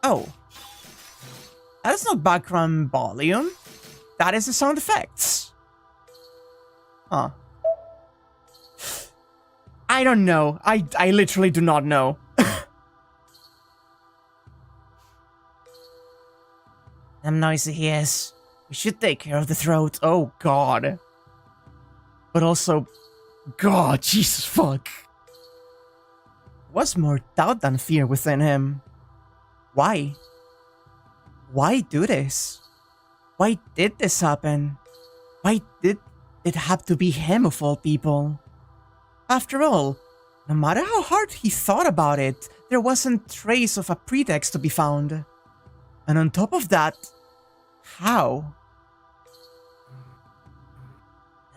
Oh. That is not background volume. That is the sound effects. Huh. I don't know. I literally do not know. Damn noisy he is. We should take care of the throat. Oh, God. But also... God, Jesus fuck. Was more doubt than fear within him. Why? Why do this? Why did this happen? Why did it have to be him of all people? After all, no matter how hard he thought about it, there wasn't trace of a pretext to be found. And on top of that, how?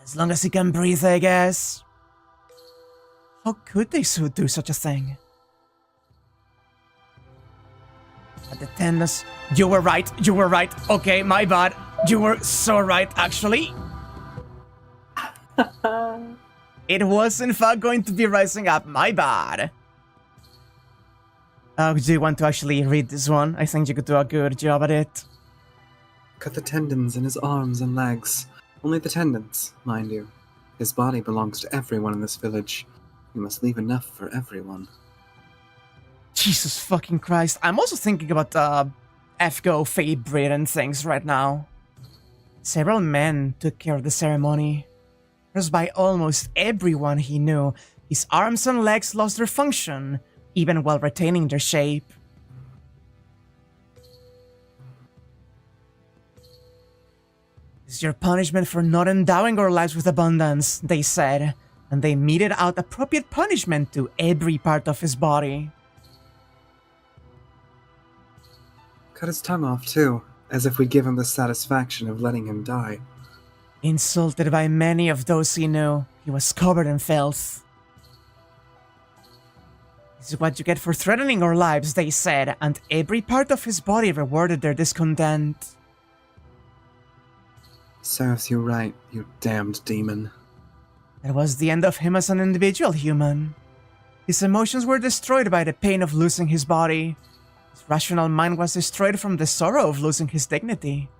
As long as he can breathe, I guess. How could they do such a thing? At the tennis, you were right, you were right. Okay, my bad. You were so right, actually. It was in fact going to be rising up, my bad. Do you want to actually read this one? I think you could do a good job at it. Cut the tendons in his arms and legs. Only the tendons, mind you. His body belongs to everyone in this village. You must leave enough for everyone. Jesus fucking Christ. I'm also thinking about FGO Fate Breed and things right now. Several men took care of the ceremony. Whereas by almost everyone he knew, his arms and legs lost their function, even while retaining their shape. This is your punishment for not endowing our lives with abundance, they said, and they meted out appropriate punishment to every part of his body. Cut his tongue off, too, as if we'd give him the satisfaction of letting him die. Insulted by many of those he knew, he was covered in filth. This is what you get for threatening our lives, they said, and every part of his body rewarded their discontent. Serves you right, you damned demon. That was the end of him as an individual human. His emotions were destroyed by the pain of losing his body. His rational mind was destroyed from the sorrow of losing his dignity.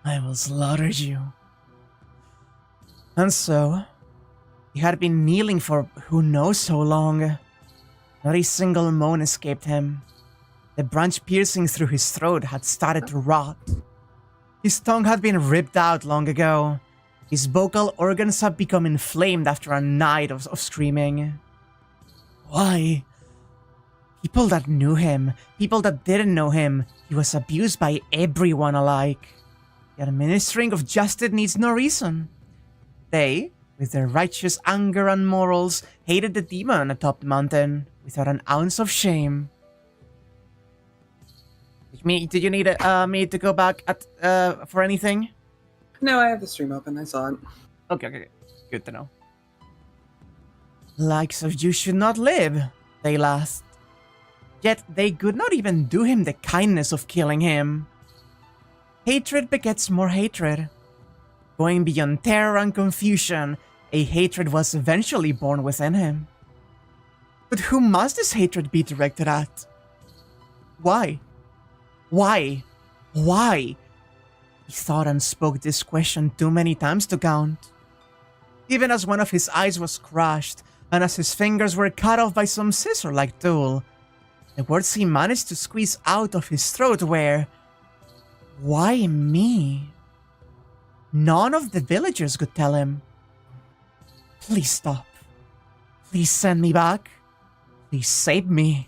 I will slaughter you. And so, he had been kneeling for who knows how long. Not a single moan escaped him. The branch piercing through his throat had started to rot. His tongue had been ripped out long ago. His vocal organs had become inflamed after a night of screaming. Why? People that knew him, people that didn't know him, he was abused by everyone alike. The administering of justice needs no reason. They, with their righteous anger and morals, hated the demon atop the mountain without an ounce of shame. Did you need me to go back for anything? No, I have the stream open, I saw it. Okay. Good to know. Likes of you should not live, they laughed. Yet they could not even do him the kindness of killing him. Hatred begets more hatred. Going beyond terror and confusion, a hatred was eventually born within him. But who must this hatred be directed at? Why? Why? Why? He thought and spoke this question too many times to count. Even as one of his eyes was crushed, and as his fingers were cut off by some scissor-like tool, the words he managed to squeeze out of his throat were, "Why me?" None of the villagers could tell him. Please stop. Please send me back. Please save me.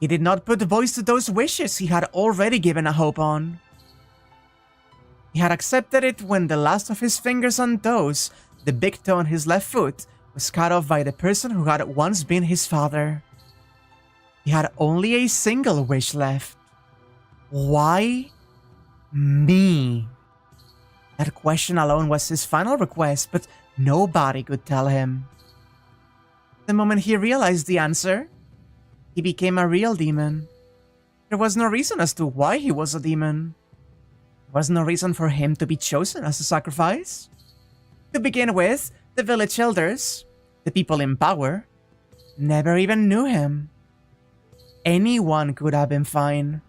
He did not put voice to those wishes he had already given a hope on. He had accepted it when the last of his fingers and toes, the big toe on his left foot, was cut off by the person who had once been his father. He had only a single wish left. Why me? That question alone was his final request, but nobody could tell him. The moment he realized the answer, he became a real demon. There was no reason as to why he was a demon. There was no reason for him to be chosen as a sacrifice. To begin with, the village elders, the people in power, never even knew him. Anyone could have been fine.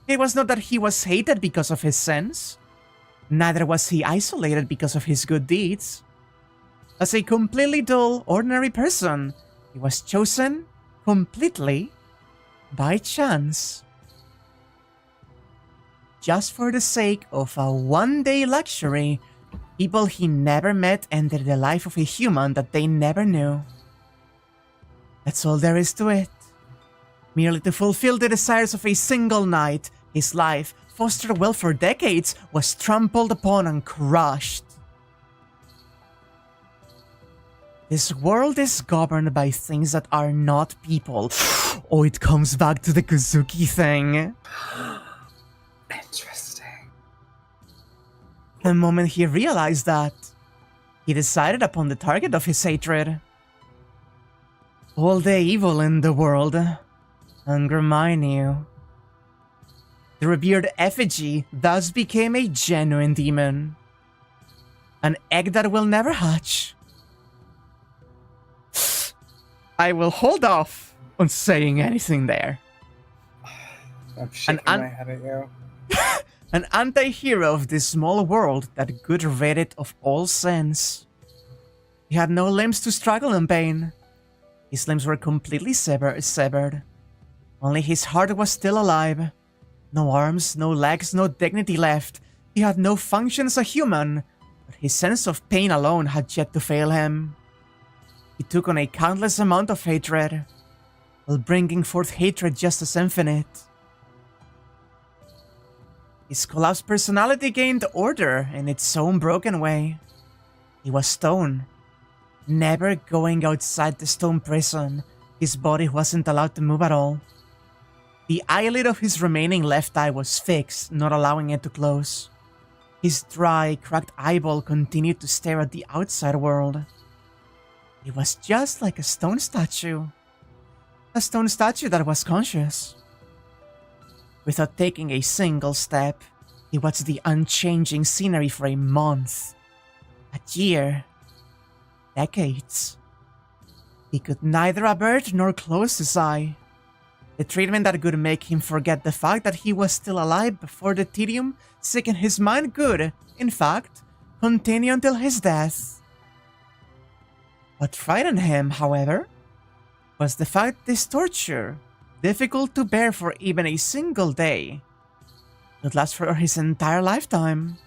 It was not that he was hated because of his sins. Neither was he isolated because of his good deeds. As a completely dull, ordinary person, he was chosen completely by chance. Just for the sake of a one-day luxury, people he never met entered the life of a human that they never knew. That's all there is to it. Merely to fulfill the desires of a single night, his life, fostered well for decades, was trampled upon and crushed. This world is governed by things that are not people. Oh, it comes back to the Kuzuki thing. Interesting. The moment he realized that, he decided upon the target of his hatred. All the evil in the world. Angra Mainyu. The revered effigy thus became a genuine demon. An egg that will never hatch. I will hold off on saying anything there. I'm shaking my head at you. An anti-hero of this small world that could rid it of all sins. He had no limbs to struggle in pain. His limbs were completely severed. Only his heart was still alive. No arms, no legs, no dignity left. He had no function as a human, but his sense of pain alone had yet to fail him. He took on a countless amount of hatred, while bringing forth hatred just as infinite. His collapsed personality gained order in its own broken way. He was stone. Never going outside the stone prison, his body wasn't allowed to move at all. The eyelid of his remaining left eye was fixed, not allowing it to close. His dry, cracked eyeball continued to stare at the outside world. He was just like a stone statue. A stone statue that was conscious. Without taking a single step, he watched the unchanging scenery for a month, a year, decades. He could neither avert nor close his eye. The treatment that could make him forget the fact that he was still alive before the tedium sickened his mind could, in fact, continue until his death. What frightened him, however, was the fact this torture, difficult to bear for even a single day, would last for his entire lifetime.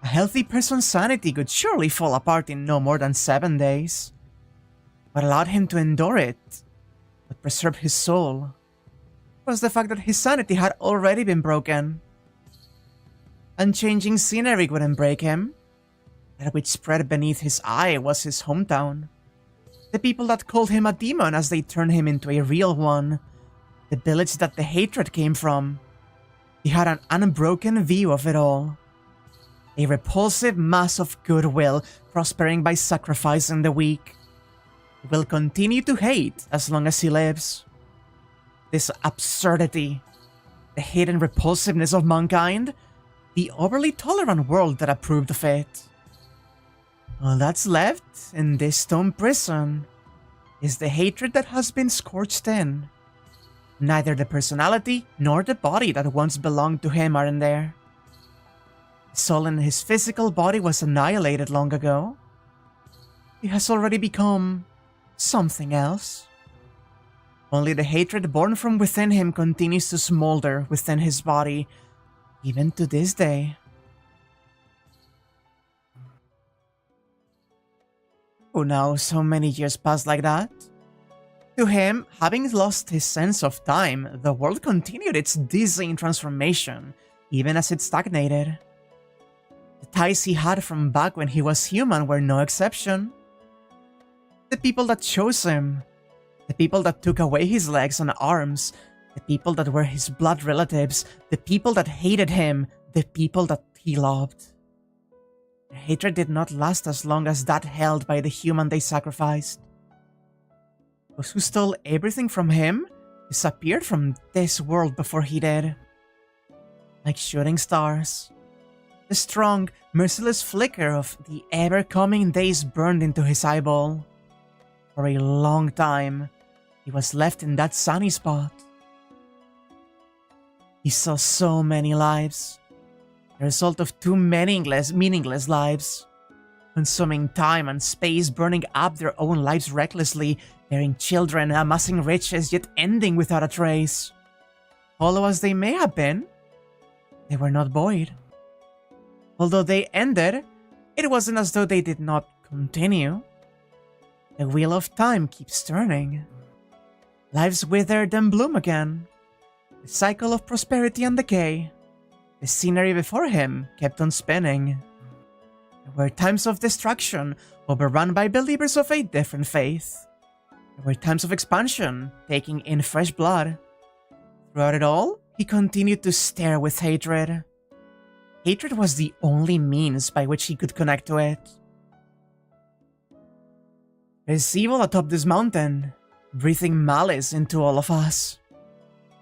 A healthy person's sanity could surely fall apart in no more than 7 days. What allowed him to endure it, but preserve his soul, was the fact that his sanity had already been broken. Unchanging scenery wouldn't break him. That which spread beneath his eye was his hometown. The people that called him a demon as they turned him into a real one. The village that the hatred came from. He had an unbroken view of it all. A repulsive mass of goodwill prospering by sacrificing the weak. He will continue to hate as long as he lives. This absurdity, the hidden repulsiveness of mankind, the overly tolerant world that approved of it. All that's left in this stone prison is the hatred that has been scorched in. Neither the personality nor the body that once belonged to him are in there. The soul in his physical body was annihilated long ago. He has already become something else. Only the hatred born from within him continues to smolder within his body, even to this day. Who knows so many years passed like that? To him, having lost his sense of time, the world continued its dizzying transformation, even as it stagnated. The ties he had from back when he was human were no exception. The people that chose him, the people that took away his legs and arms, the people that were his blood relatives, the people that hated him, the people that he loved. Their hatred did not last as long as that held by the human they sacrificed. Those who stole everything from him disappeared from this world before he did. Like shooting stars. The strong, merciless flicker of the ever-coming days burned into his eyeball. For a long time, he was left in that sunny spot. He saw so many lives. The result of two meaningless lives. Consuming time and space, burning up their own lives recklessly, bearing children, amassing riches, yet ending without a trace. Hollow as they may have been, they were not void. Although they ended, it wasn't as though they did not continue. The wheel of time keeps turning. Lives wither then bloom again. The cycle of prosperity and decay. The scenery before him kept on spinning. There were times of destruction, overrun by believers of a different faith. There were times of expansion, taking in fresh blood. Throughout it all, he continued to stare with hatred. Hatred was the only means by which he could connect to it. There's evil atop this mountain, breathing malice into all of us.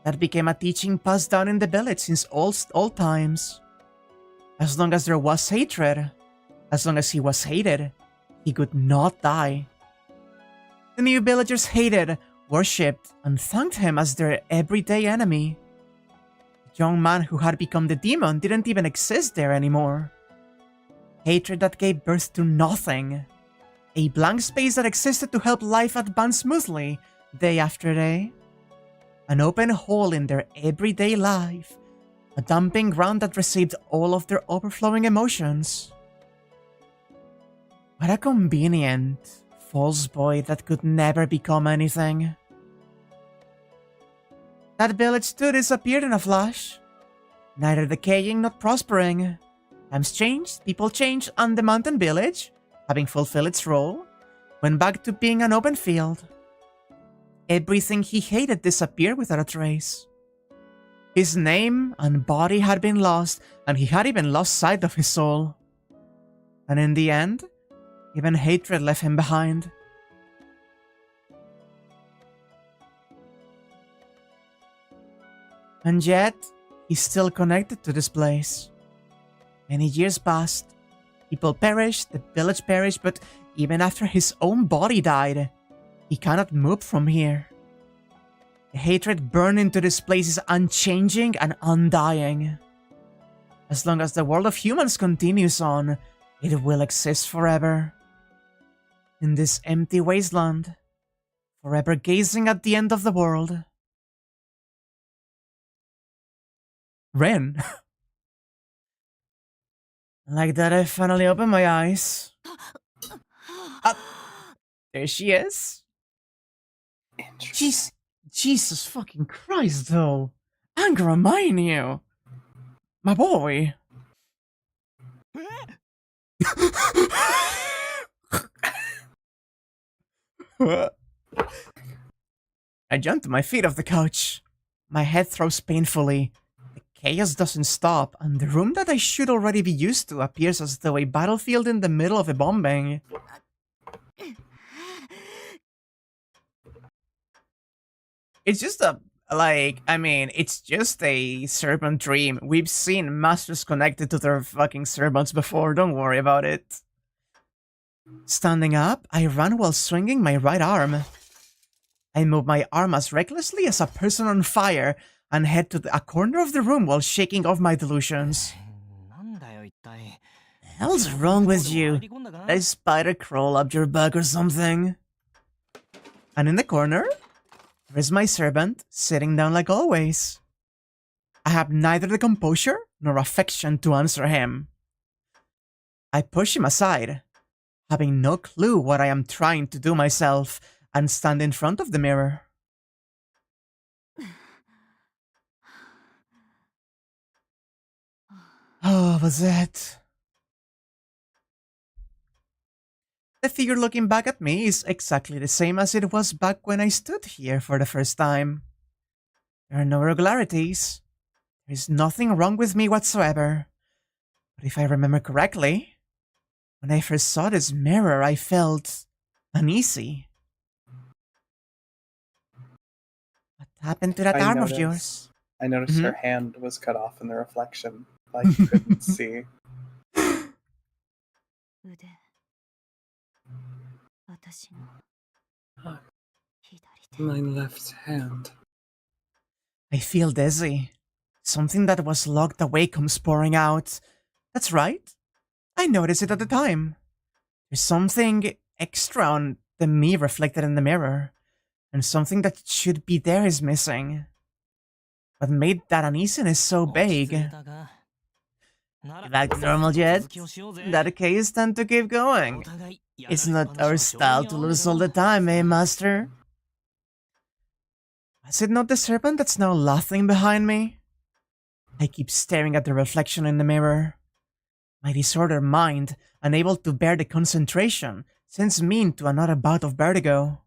That became a teaching passed down in the village since old times. As long as there was hatred, as long as he was hated, he could not die. The new villagers hated, worshipped, and thanked him as their everyday enemy. The young man who had become the demon didn't even exist there anymore. Hatred that gave birth to nothing. A blank space that existed to help life advance smoothly, day after day. An open hole in their everyday life. A dumping ground that received all of their overflowing emotions. What a convenient, false boy that could never become anything. That village too disappeared in a flash. Neither decaying nor prospering. Times changed, people changed, and the mountain village, having fulfilled its role, went back to being an open field. Everything he hated disappeared without a trace. His name and body had been lost, and he had even lost sight of his soul. And in the end, even hatred left him behind. And yet, he's still connected to this place. Many years passed. People perished, the village perished, but even after his own body died, he cannot move from here. The hatred burned into this place is unchanging and undying. As long as the world of humans continues on, it will exist forever. In this empty wasteland, forever gazing at the end of the world. Ren. Like that, I finally opened my eyes. There she is. Jeez, Jesus fucking Christ, though. Angra Mainyu. My boy. I jumped to my feet off the couch. My head throws painfully. The chaos doesn't stop, and the room that I should already be used to appears as though a battlefield in the middle of a bombing. It's just it's just a servant dream. We've seen masters connected to their fucking servants before, don't worry about it. Standing up, I run while swinging my right arm. I move my arm as recklessly as a person on fire and head to a corner of the room while shaking off my delusions. The hell's wrong with you? Did a spider crawl up your back or something? And in the corner, there's my servant, sitting down like always. I have neither the composure nor affection to answer him. I push him aside, having no clue what I am trying to do myself, and stand in front of the mirror. Oh, Bazett. The figure looking back at me is exactly the same as it was back when I stood here for the first time. There are no irregularities. There is nothing wrong with me whatsoever. But if I remember correctly, when I first saw this mirror, I felt uneasy. What happened to that arm of yours? I noticed her hand was cut off in the reflection, like you couldn't see. My left hand. I feel dizzy. Something that was locked away comes pouring out. That's right. I noticed it at the time. There's something extra on the me reflected in the mirror, and something that should be there is missing. What made that uneasiness so big? You back to normal yet? In that case, time to keep going. It's not our style to lose all the time, eh, master? Was it not the serpent that's now laughing behind me? I keep staring at the reflection in the mirror. My disordered mind, unable to bear the concentration, sends me into another bout of vertigo.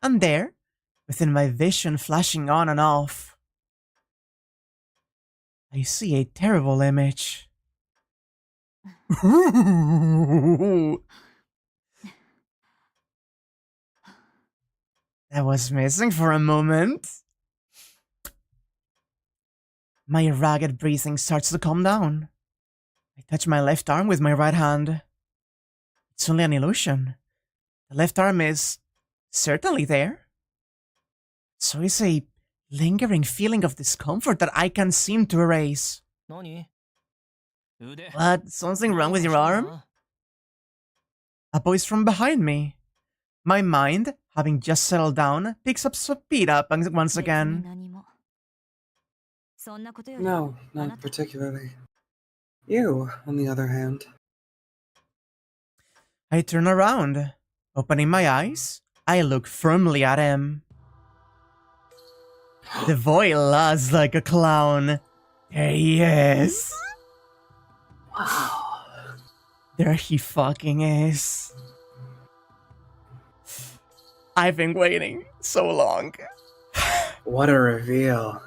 And there, within my vision flashing on and off, I see a terrible image. That was missing for a moment. My ragged breathing starts to calm down. I touch my left arm with my right hand. It's only an illusion. The left arm is certainly there. So is a lingering feeling of discomfort that I can't seem to erase. What? Something wrong with your arm? A voice from behind me. My mind, having just settled down, picks up speed up once again. No, not particularly. You, on the other hand. I turn around. Opening my eyes, I look firmly at him. The boy laughs like a clown. There he is. Wow. There he fucking is. I've been waiting so long. What a reveal.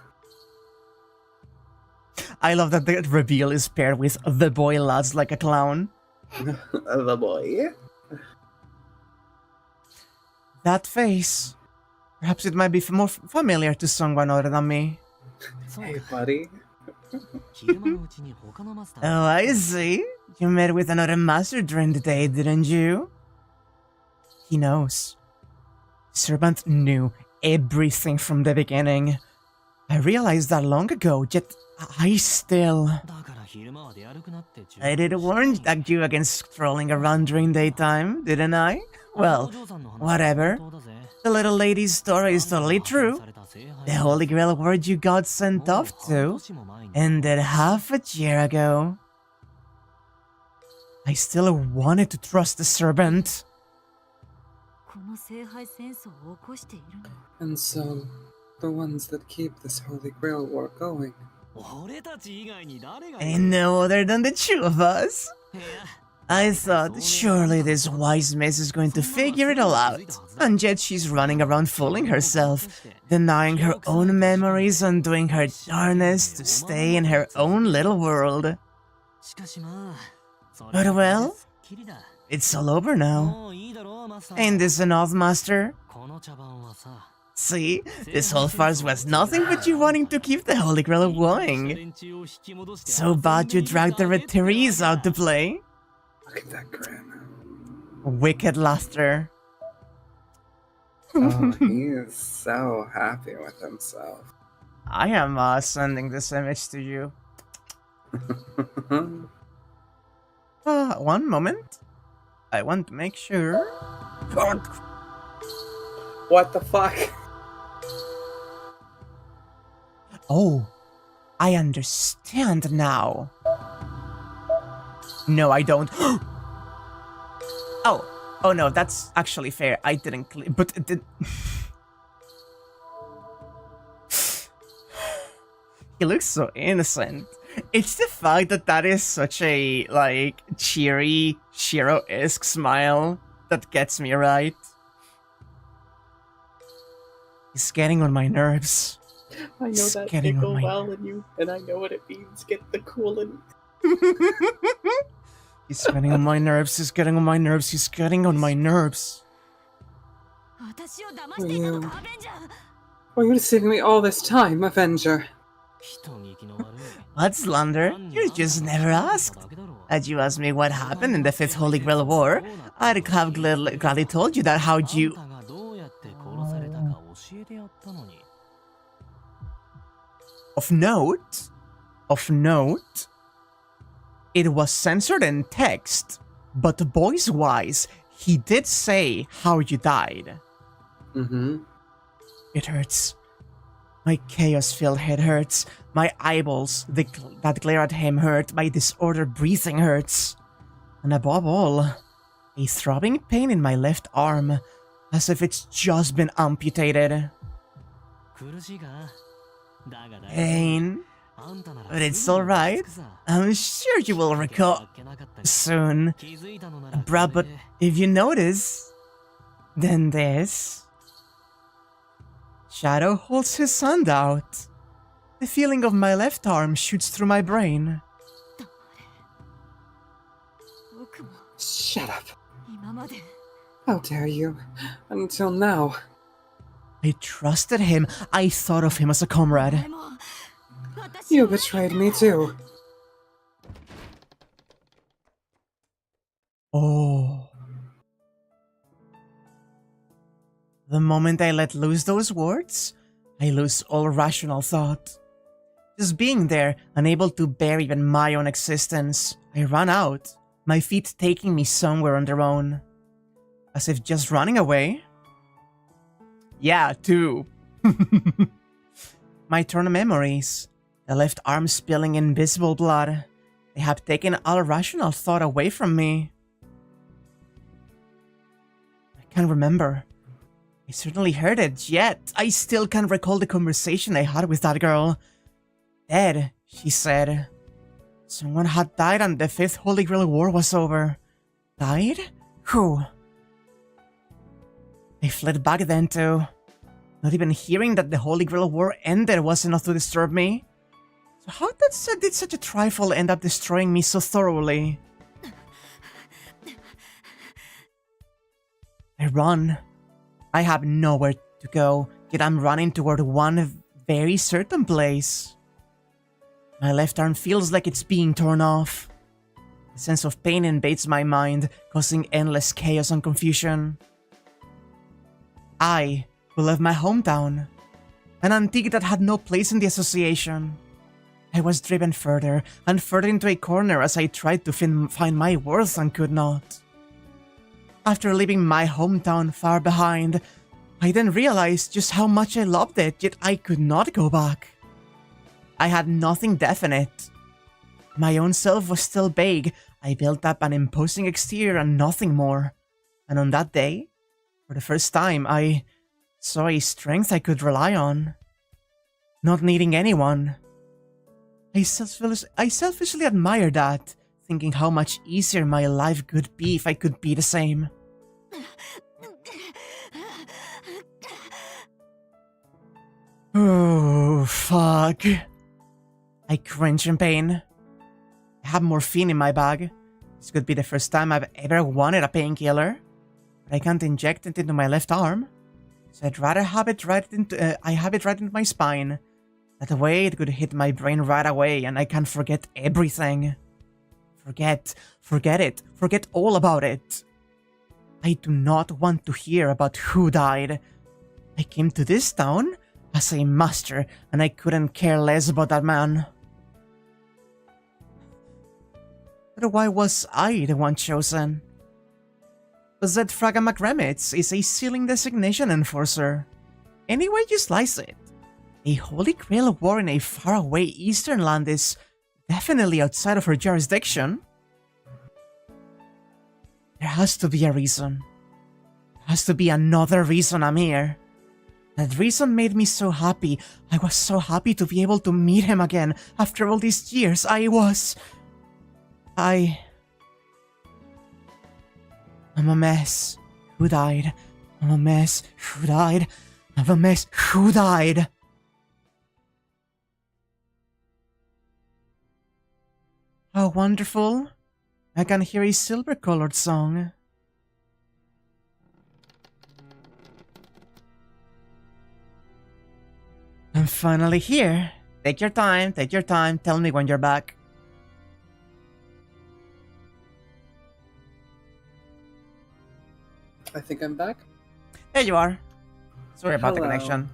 I love that the reveal is paired with the boy laughs like a clown. The boy. That face. Perhaps it might be more familiar to someone other than me. Hey, buddy. Oh, I see. You met with another master during the day, didn't you? He knows. Servant knew everything from the beginning. I realized that long ago, yet I still... I did warn you against strolling around during daytime, didn't I? Well, whatever. The little lady's story is totally true. The Holy Grail word you got sent off to ended half a year ago. I still wanted to trust the servant. And so, the ones that keep this Holy Grail war going. And no other than the two of us. I thought surely this wise miss is going to figure it all out, and yet she's running around fooling herself, denying her own memories and doing her darnest to stay in her own little world. But well, it's all over now. Ain't this enough, master? See, this whole farce was nothing but you wanting to keep the Holy Grail going. So bad you dragged the Red Therese out to play. Look at that grin. Wicked laughter. Oh, he is so happy with himself. I am sending this image to you. One moment. I want to make sure. What the fuck? Oh, I understand now. No, I don't. Oh no, that's actually fair. I didn't but it did. He looks so innocent. It's the fact that that is such a, like, cheery, Shiro-esque smile that gets me right. He's getting on my nerves. I know He's that getting on tickle my well in you, and I know what it means. Get the cool in. He's getting on my nerves, he's getting on my nerves, he's getting on my nerves. Were you deceiving me all this time, Avenger? What slander? You just never asked. Had you asked me what happened in the Fifth Holy Grail War, I'd have gladly told you that how'd you... Of note, it was censored in text, but voice-wise, he did say how you died. Mm-hmm. It hurts. My chaos-filled head hurts. My eyeballs that glare at him hurt. My disordered breathing hurts. And above all, a throbbing pain in my left arm, as if it's just been amputated. Pain? But it's alright. I'm sure you will recover soon. Bruh, but if you notice, then this... Shadow holds his hand out. The feeling of my left arm shoots through my brain. Shut up. How dare you? Until now. I trusted him. I thought of him as a comrade. You betrayed me too. Oh. The moment I let loose those words, I lose all rational thought. Just being there, unable to bear even my own existence, I ran out, my feet taking me somewhere on their own. As if just running away? Yeah, too. My torn memories, the left arm spilling invisible blood, they have taken all rational thought away from me. I can't remember. I certainly heard it, yet I still can't recall the conversation I had with that girl. Dead, she said. Someone had died and the 5th Holy Grail War was over. Died? Who? I fled back then too. Not even hearing that the Holy Grail War ended was enough to disturb me. So how did such a trifle end up destroying me so thoroughly? I run. I have nowhere to go, yet I'm running toward one very certain place. My left arm feels like it's being torn off. A sense of pain invades my mind, causing endless chaos and confusion. I, who left my hometown, an antique that had no place in the association. I was driven further and further into a corner as I tried to find my worth and could not. After leaving my hometown far behind, I then realized just how much I loved it, yet I could not go back. I had nothing definite. My own self was still vague. I built up an imposing exterior and nothing more. And on that day, for the first time, I saw a strength I could rely on. Not needing anyone. I selfishly admired that, thinking how much easier my life could be if I could be the same. Oh, fuck. I cringe in pain. I have morphine in my bag. This could be the first time I've ever wanted a painkiller, but I can't inject it into my left arm, so I'd rather have it right into my spine. That way it could hit my brain right away and I can forget everything. Forget it, forget all about it. I do not want to hear about who died. I came to this town as a master and I couldn't care less about that man. But why was I the one chosen? Bazett Fragamakremits is a sealing designation enforcer. Any way you slice it, a Holy Grail war in a faraway eastern land is definitely outside of her jurisdiction. There has to be a reason. There has to be another reason I'm here. That reason made me so happy. I was so happy to be able to meet him again after all these years. I'm a mess. Who died? I'm a mess. Who died? I'm a mess. Who died? How wonderful. I can hear a silver-colored song. I'm finally here. Take your time, tell me when you're back. I think I'm back. There you are. Sorry about the Hello. connection.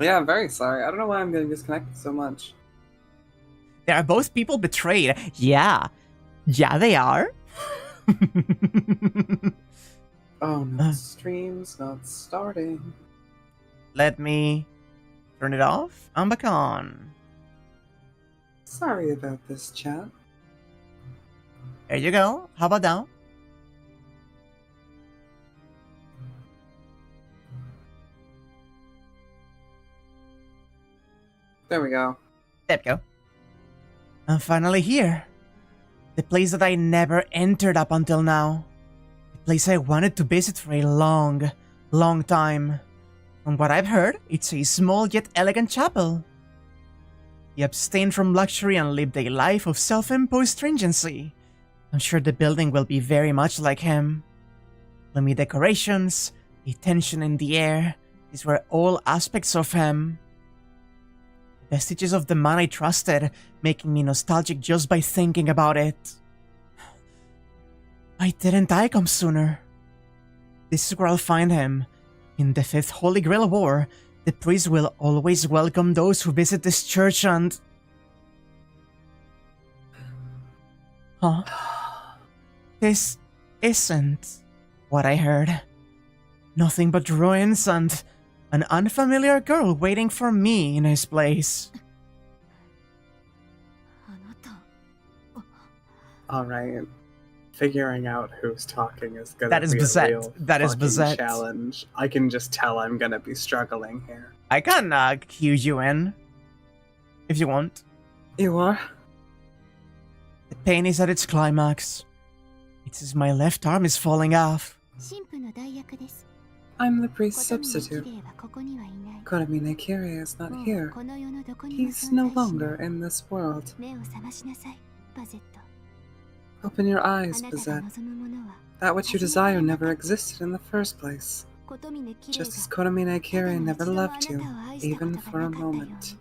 Yeah, I'm very sorry. I don't know why I'm getting disconnected so much. They are both people betrayed. Yeah. Yeah, they are. Oh no, stream's not starting. Let me turn it off. I'm back on. Sorry about this, chat. There you go. How about now? There we go. There we go. I'm finally here. The place that I never entered up until now. The place I wanted to visit for a long, long time. From what I've heard, it's a small yet elegant chapel. He abstained from luxury and lived a life of self-imposed stringency. I'm sure the building will be very much like him. Gloomy decorations, a tension in the air. These were all aspects of him. vestiges of the man I trusted, making me nostalgic just by thinking about it. Why didn't I come sooner? This is where I'll find him. In the 5th Holy Grail War, the priest will always welcome those who visit this church and... Huh? This isn't what I heard. Nothing but ruins and an unfamiliar girl waiting for me in his place. Alright. Figuring out who's talking is gonna That is be Bazett. a real That is fucking Bazett. challenge. I can just tell I'm gonna be struggling here. I can cue you in, if you want. You are? The pain is at its climax. It's as my left arm is falling off. I'm the priest's substitute. Koramine Kiri is not here. He's no longer in this world. Open your eyes, Bazett. That which you desire never existed in the first place. Just as Koramine Kiri never loved you, even for a moment.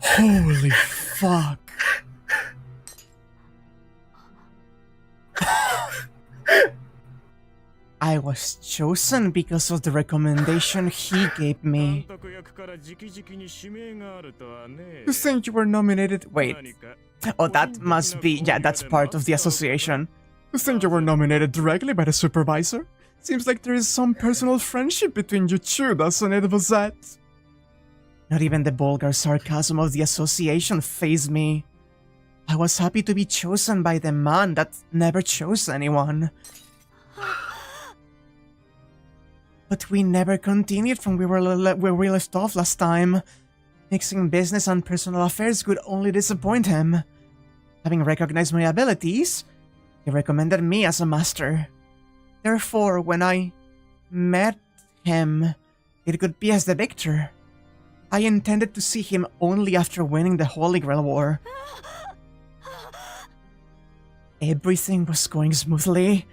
Holy fuck. I was chosen because of the recommendation he gave me. You think you were nominated? Wait. Oh, that must be... Yeah, that's part of the association. You think you were nominated directly by the supervisor? Seems like there is some personal friendship between you two, doesn't it, Bazett? Not even the vulgar sarcasm of the association fazed me. I was happy to be chosen by the man that never chose anyone. But we never continued from where we left off last time. Mixing business and personal affairs could only disappoint him. Having recognized my abilities, he recommended me as a master. Therefore, when I met him, it could be as the victor. I intended to see him only after winning the Holy Grail War. Everything was going smoothly.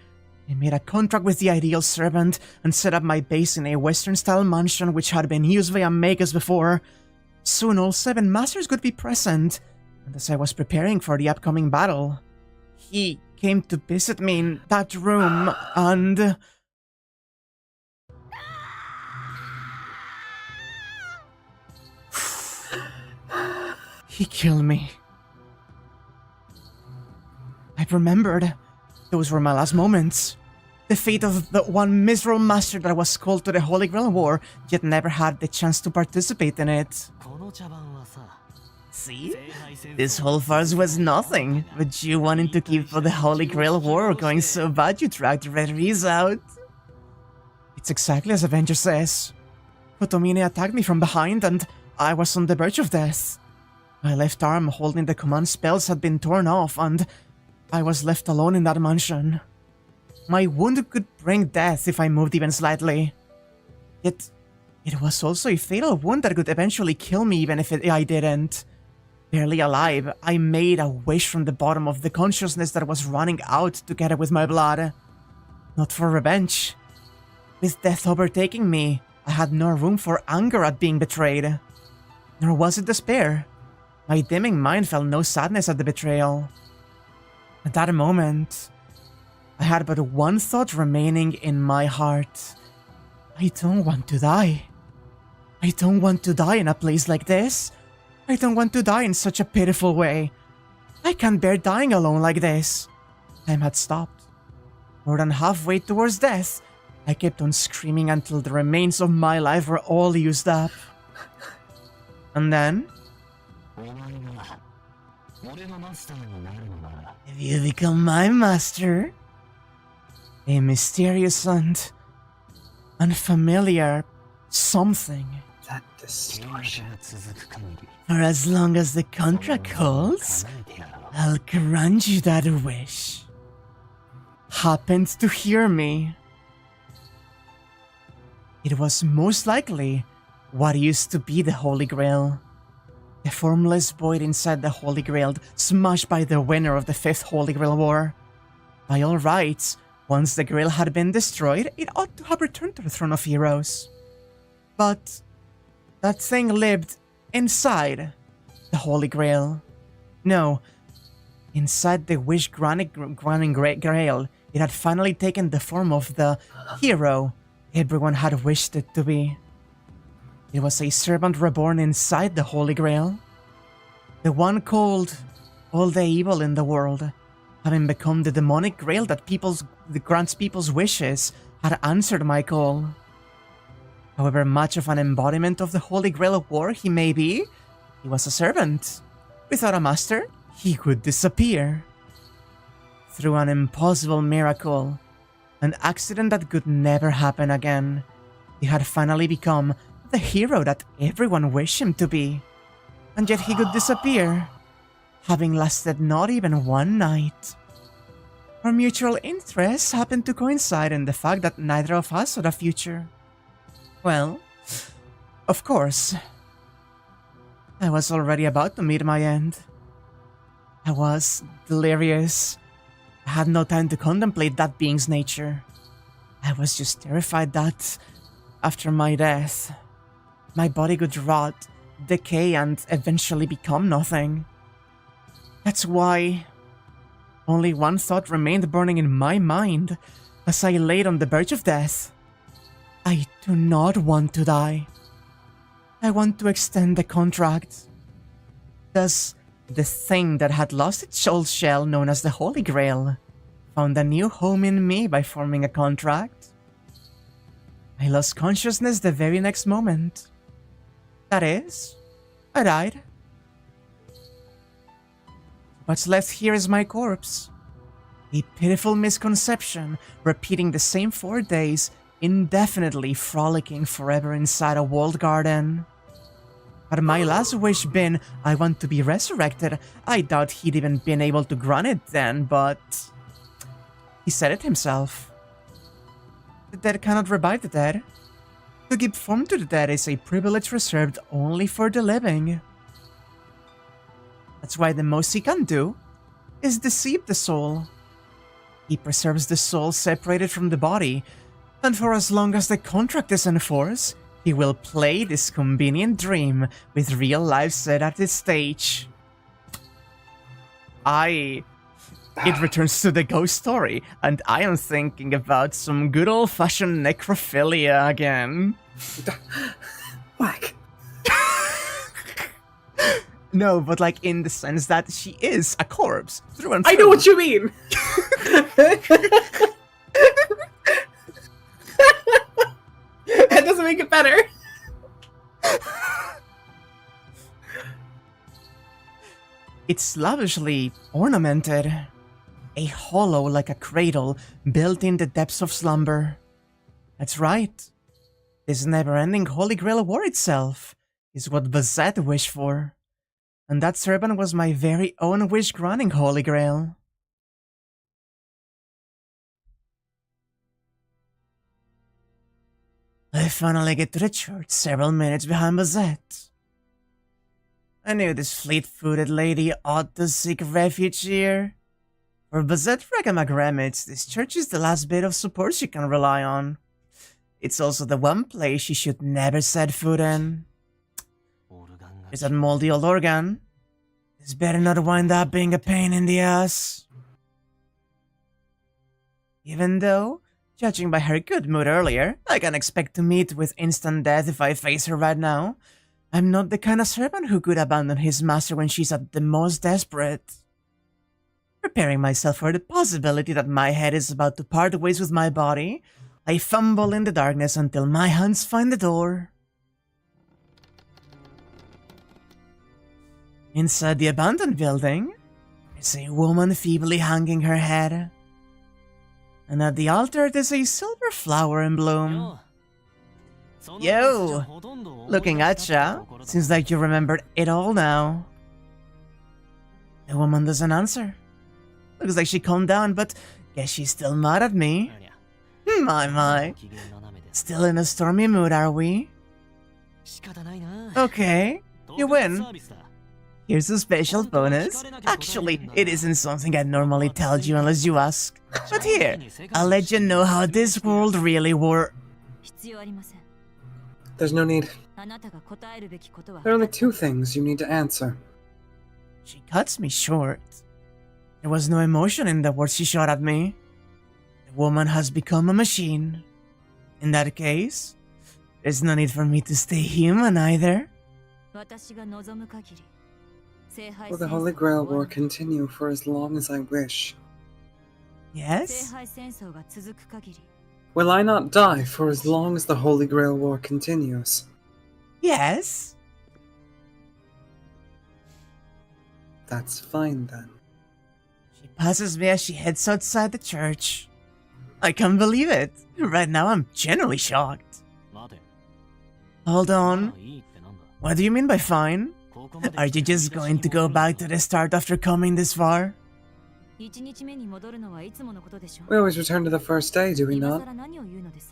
I made a contract with the ideal servant and set up my base in a Western-style mansion which had been used by magus before. Soon all 7 masters would be present, and as I was preparing for the upcoming battle, he came to visit me in that room, and... he killed me. I remembered. Those were my last moments. The fate of the one miserable master that was called to the Holy Grail War, yet never had the chance to participate in it. See? This whole farce was nothing, but you wanting to keep for the Holy Grail War going so bad you dragged the referees out. It's exactly as Avenger says. Kotomine attacked me from behind and I was on the verge of death. My left arm holding the command spells had been torn off and I was left alone in that mansion. My wound could bring death if I moved even slightly. Yet, it was also a fatal wound that could eventually kill me even if I didn't. Barely alive, I made a wish from the bottom of the consciousness that was running out together with my blood. Not for revenge. With death overtaking me, I had no room for anger at being betrayed. Nor was it despair. My dimming mind felt no sadness at the betrayal. At that moment, I had but one thought remaining in my heart. I don't want to die. I don't want to die in a place like this. I don't want to die in such a pitiful way. I can't bear dying alone like this. Time had stopped. More than halfway towards death, I kept on screaming until the remains of my life were all used up. And then... have you become my master? A mysterious and unfamiliar something. That distortion. For as long as the contract holds, I'll grant you that wish. Happened to hear me. It was most likely what used to be the Holy Grail. The formless void inside the Holy Grail, smashed by the winner of the 5th Holy Grail War. By all rights, once the Grail had been destroyed, it ought to have returned to the Throne of Heroes. But that thing lived inside the Holy Grail. No, inside the wish-granting Grail, it had finally taken the form of the hero everyone had wished it to be. It was a servant reborn inside the Holy Grail. The one called all the evil in the world, having become the demonic grail that grants people's wishes, had answered my call. However much of an embodiment of the Holy Grail of War he may be, he was a servant. Without a master, he could disappear. Through an impossible miracle, an accident that could never happen again, he had finally become the hero that everyone wished him to be. And yet he could disappear, having lasted not even one night. Our mutual interests happened to coincide in the fact that neither of us saw the future. Well, of course, I was already about to meet my end. I was delirious. I had no time to contemplate that being's nature. I was just terrified that, after my death, my body would rot, decay, and eventually become nothing. That's why only one thought remained burning in my mind as I laid on the verge of death. I do not want to die. I want to extend the contract. Thus, the thing that had lost its soul shell, known as the Holy Grail, found a new home in me by forming a contract. I lost consciousness the very next moment. That is, I died. What's left here is my corpse. A pitiful misconception, repeating the same 4 days, indefinitely frolicking forever inside a walled garden. Had my last wish been, I want to be resurrected, I doubt he'd even been able to grant it then, but he said it himself. The dead cannot revive the dead. To give form to the dead is a privilege reserved only for the living. That's why the most he can do is deceive the soul. He preserves the soul separated from the body, and for as long as the contract is in force, he will play this convenient dream with real life set at its stage. It returns to the ghost story, and I am thinking about some good old-fashioned necrophilia again. Whack. No, but like in the sense that she is a corpse through and through. I know what you mean! That doesn't make it better. It's lavishly ornamented. A hollow like a cradle built in the depths of slumber. That's right. This never-ending Holy Grail of War itself is what Bazett wished for. And that servant was my very own wish-granting Holy Grail. I finally get to the church several minutes behind Bazett. I knew this fleet-footed lady ought to seek refuge here. For Bazett Regamagremits, this church is the last bit of support she can rely on. It's also the one place she should never set foot in. There's that moldy old organ. This better not wind up being a pain in the ass. Even though, judging by her good mood earlier, I can expect to meet with instant death if I face her right now. I'm not the kind of servant who could abandon his master when she's at the most desperate. Preparing myself for the possibility that my head is about to part ways with my body, I fumble in the darkness until my hands find the door. Inside the abandoned building, there's a woman feebly hanging her head. And at the altar, there's a silver flower in bloom. Yo! Looking at ya, seems like you remembered it all now. The woman doesn't answer. Looks like she calmed down, but guess she's still mad at me. My. Still in a stormy mood, are we? Okay, you win. Here's a special bonus. Actually, it isn't something I'd normally tell you unless you ask. But here, I'll let you know how this world really works. There's no need. There are only two things you need to answer. She cuts me short. There was no emotion in the words she shot at me. The woman has become a machine. In that case, there's no need for me to stay human either. Will the Holy Grail War continue for as long as I wish? Yes? Will I not die for as long as the Holy Grail War continues? Yes? That's fine then. She passes me as she heads outside the church. I can't believe it. Right now I'm genuinely shocked. Hold on. What do you mean by fine? Are you just going to go back to the start after coming this far? We always return to the first day, do we not?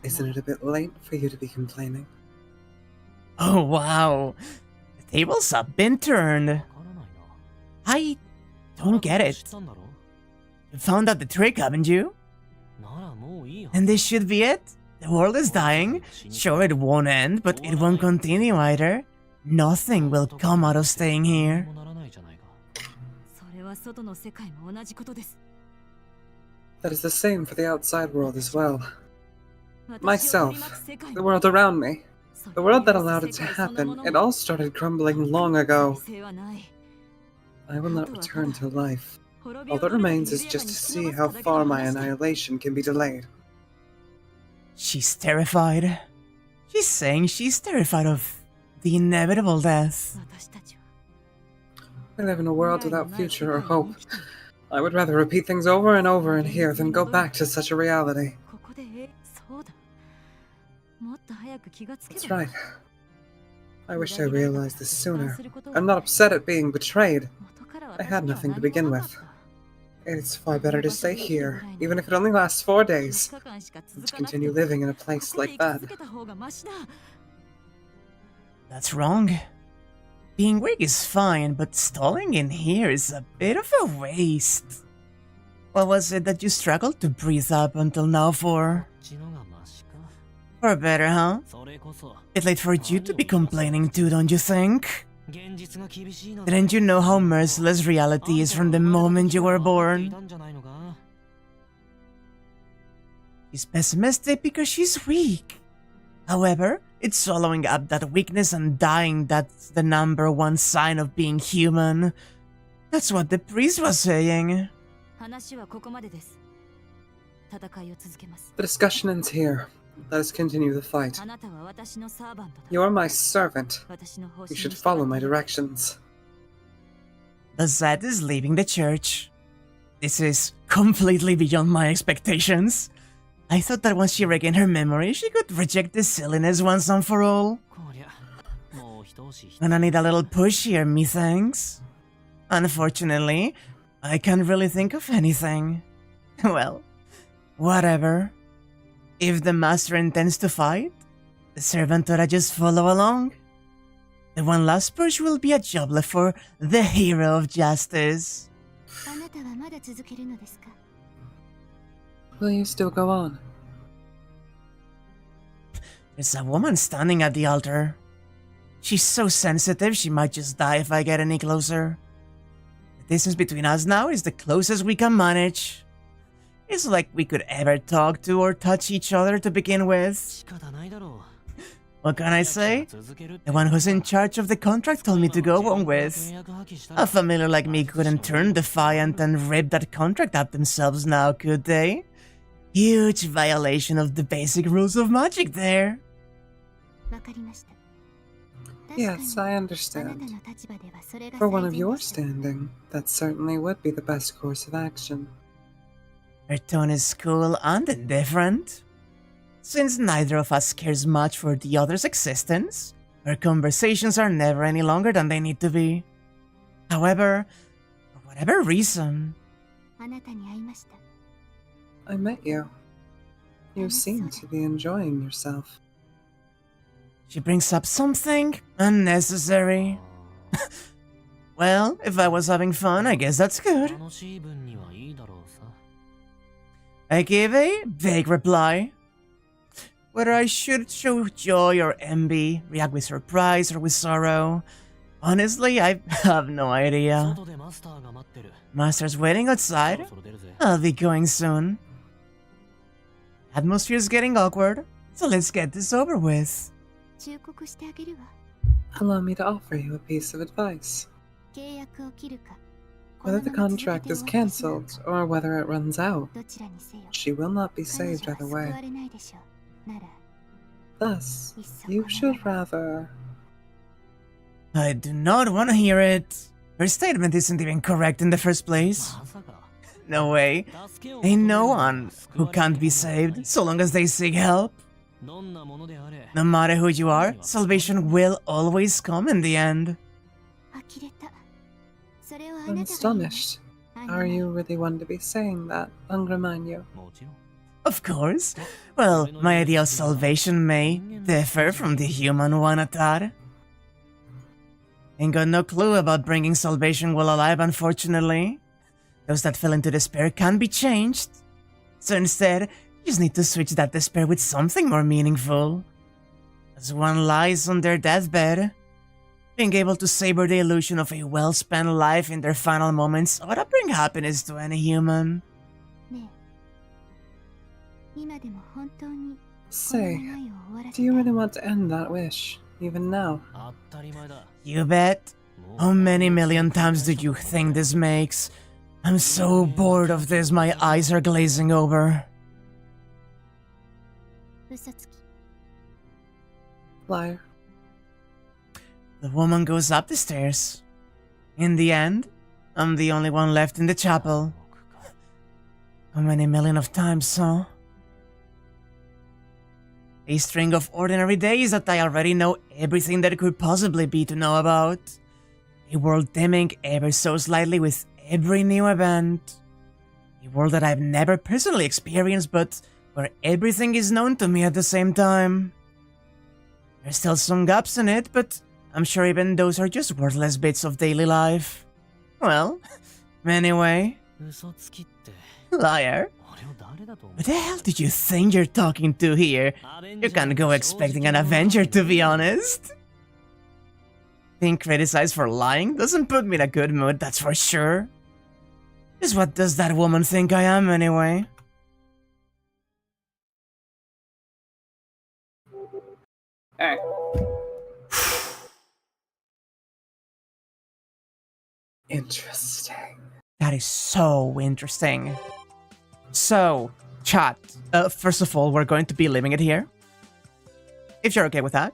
Isn't it a bit late for you to be complaining? Oh wow. The tables have been turned. I don't get it. You found out the trick, haven't you? And this should be it? The world is dying. Sure, it won't end, but it won't continue either. Nothing will come out of staying here. That is the same for the outside world as well. Myself, the world around me, the world that allowed it to happen, it all started crumbling long ago. I will not return to life. All that remains is just to see how far my annihilation can be delayed. She's terrified. She's saying she's terrified of the inevitable death. I live in a world without future or hope. I would rather repeat things over and over in here than go back to such a reality. That's right. I wish I realized this sooner. I'm not upset at being betrayed. I had nothing to begin with. It's far better to stay here, even if it only lasts 4 days, than to continue living in a place like that. That's wrong. Being weak is fine, but stalling in here is a bit of a waste. What was it that you struggled to breathe up until now for? For better, huh? It's late for you to be complaining too, don't you think? Didn't you know how merciless reality is from the moment you were born? She's pessimistic because she's weak. However, it's swallowing up that weakness and dying that's the #1 sign of being human. That's what the priest was saying. The discussion ends here. Let us continue the fight. You are my servant. You should follow my directions. Bazett is leaving the church. This is completely beyond my expectations. I thought that once she regained her memory, she could reject this silliness once and for all. Gonna need a little push here, methinks. Unfortunately, I can't really think of anything. Well, whatever. If the master intends to fight, the servant ought to just follow along. The one last push will be a job left for the hero of justice. Will you still go on? There's a woman standing at the altar. She's so sensitive she might just die if I get any closer. The distance between us now is the closest we can manage. It's like we could ever talk to or touch each other to begin with. What can I say? The one who's in charge of the contract told me to go on with. A familiar like me couldn't turn defiant and rip that contract up themselves now, could they? Huge violation of the basic rules of magic there. Yes, I understand. For one of your standing, that certainly would be the best course of action. Her tone is cool and indifferent. Since neither of us cares much for the other's existence, our conversations are never any longer than they need to be. However, for whatever reason... I met you. You seem to be enjoying yourself. She brings up something unnecessary. Well, if I was having fun, I guess that's good. I gave a vague reply. whether I should show joy or envy, react with surprise or with sorrow. Honestly, I have no idea. Master's waiting outside. I'll be going soon. Atmosphere's getting awkward, so let's get this over with. Allow me to offer you a piece of advice. Whether the contract is cancelled or whether it runs out, she will not be saved either way. Thus, you should rather... I do not want to hear it. Her statement isn't even correct in the first place. No way. Ain't no one who can't be saved so long as they seek help. No matter who you are, salvation will always come in the end. I'm astonished. Are you really one to be saying that, Angra Mainyu? Of course. Well, my ideal salvation may differ from the human one, Atar. Ain't got no clue about bringing salvation while alive, unfortunately. Those that fell into despair can't be changed. So instead, you just need to switch that despair with something more meaningful. As one lies on their deathbed, being able to savor the illusion of a well-spent life in their final moments ought to bring happiness to any human. Say, do you really want to end that wish, even now? You bet. How many million times do you think this makes? I'm so bored of this, my eyes are glazing over. Liar. The woman goes up the stairs. In the end, I'm the only one left in the chapel. How many million of times, huh? A string of ordinary days that I already know everything that could possibly be to know about. A world dimming ever so slightly with every new event. A world that I've never personally experienced, but where everything is known to me at the same time. There's still some gaps in it, but I'm sure even those are just worthless bits of daily life. Well, anyway. Liar. What the hell did you think you're talking to here? You can't go expecting an Avenger, to be honest. Being criticized for lying doesn't put me in a good mood, that's for sure. Just what does that woman think I am, anyway? Alright. Interesting. That is so interesting. So, chat, first of all, we're going to be leaving it here. If you're okay with that.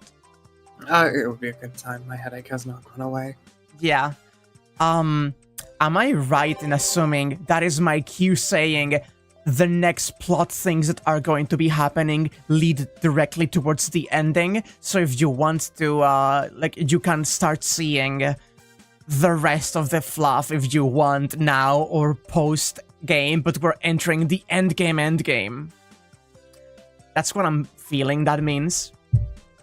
It would be a good time. My headache has not gone away. Yeah. Am I right in assuming that is my cue saying the next plot things that are going to be happening lead directly towards the ending? So if you want to, you can start seeing the rest of the fluff if you want now or post-game, but we're entering the endgame. That's what I'm feeling that means.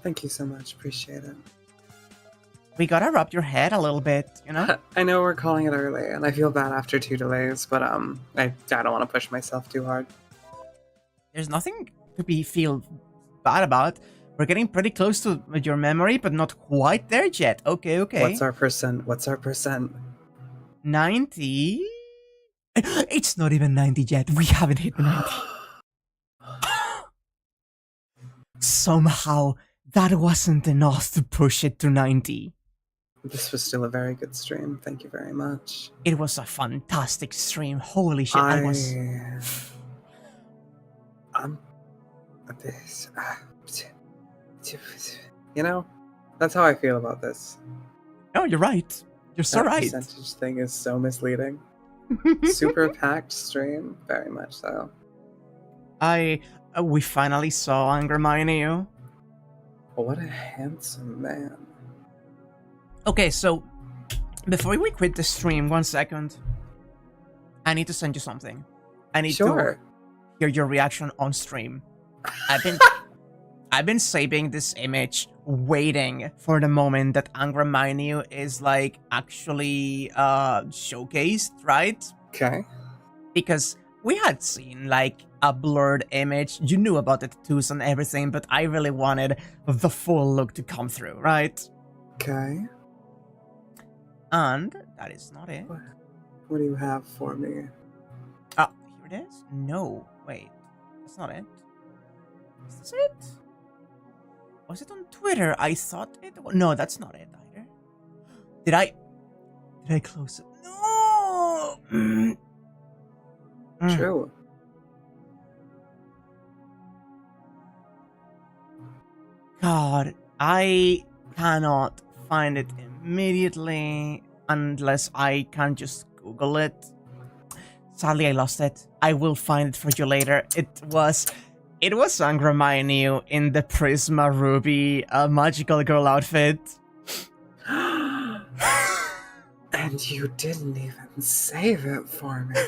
Thank you so much. Appreciate it. We gotta rub your head a little bit, you know? I know we're calling it early, and I feel bad after 2 delays, but I don't want to push myself too hard. There's nothing to feel bad about. We're getting pretty close to your memory, but not quite there yet. Okay. What's our percent? 90? It's not even 90 yet. We haven't hit 90. Somehow, that wasn't enough to push it to 90. This was still a very good stream. Thank you very much. It was a fantastic stream. Holy shit, I was... You know, that's how I feel about this. No, you're right. You're so right. That percentage thing is so misleading. Super packed stream, very much so. We finally saw Angra Mainyu. What a handsome man. Okay, so before we quit the stream, 1 second. I need to send you something. I need to hear your reaction on stream. I've been saving this image, waiting for the moment that Angra Mainyu is like actually showcased, right? Okay. Because we had seen like a blurred image. You knew about the tattoos and everything, but I really wanted the full look to come through, right? Okay. And that is not it. What do you have for me? Ah, here it is? No, wait. That's not it. Is this it? Was it on Twitter? I thought it was... No, that's not it either. Did I close it? No! True. God, I cannot find it immediately unless I can just Google it. Sadly, I lost it. I will find it for you later. It was Angra Mainyu in the Prisma Ruby magical girl outfit. And you didn't even save it for me.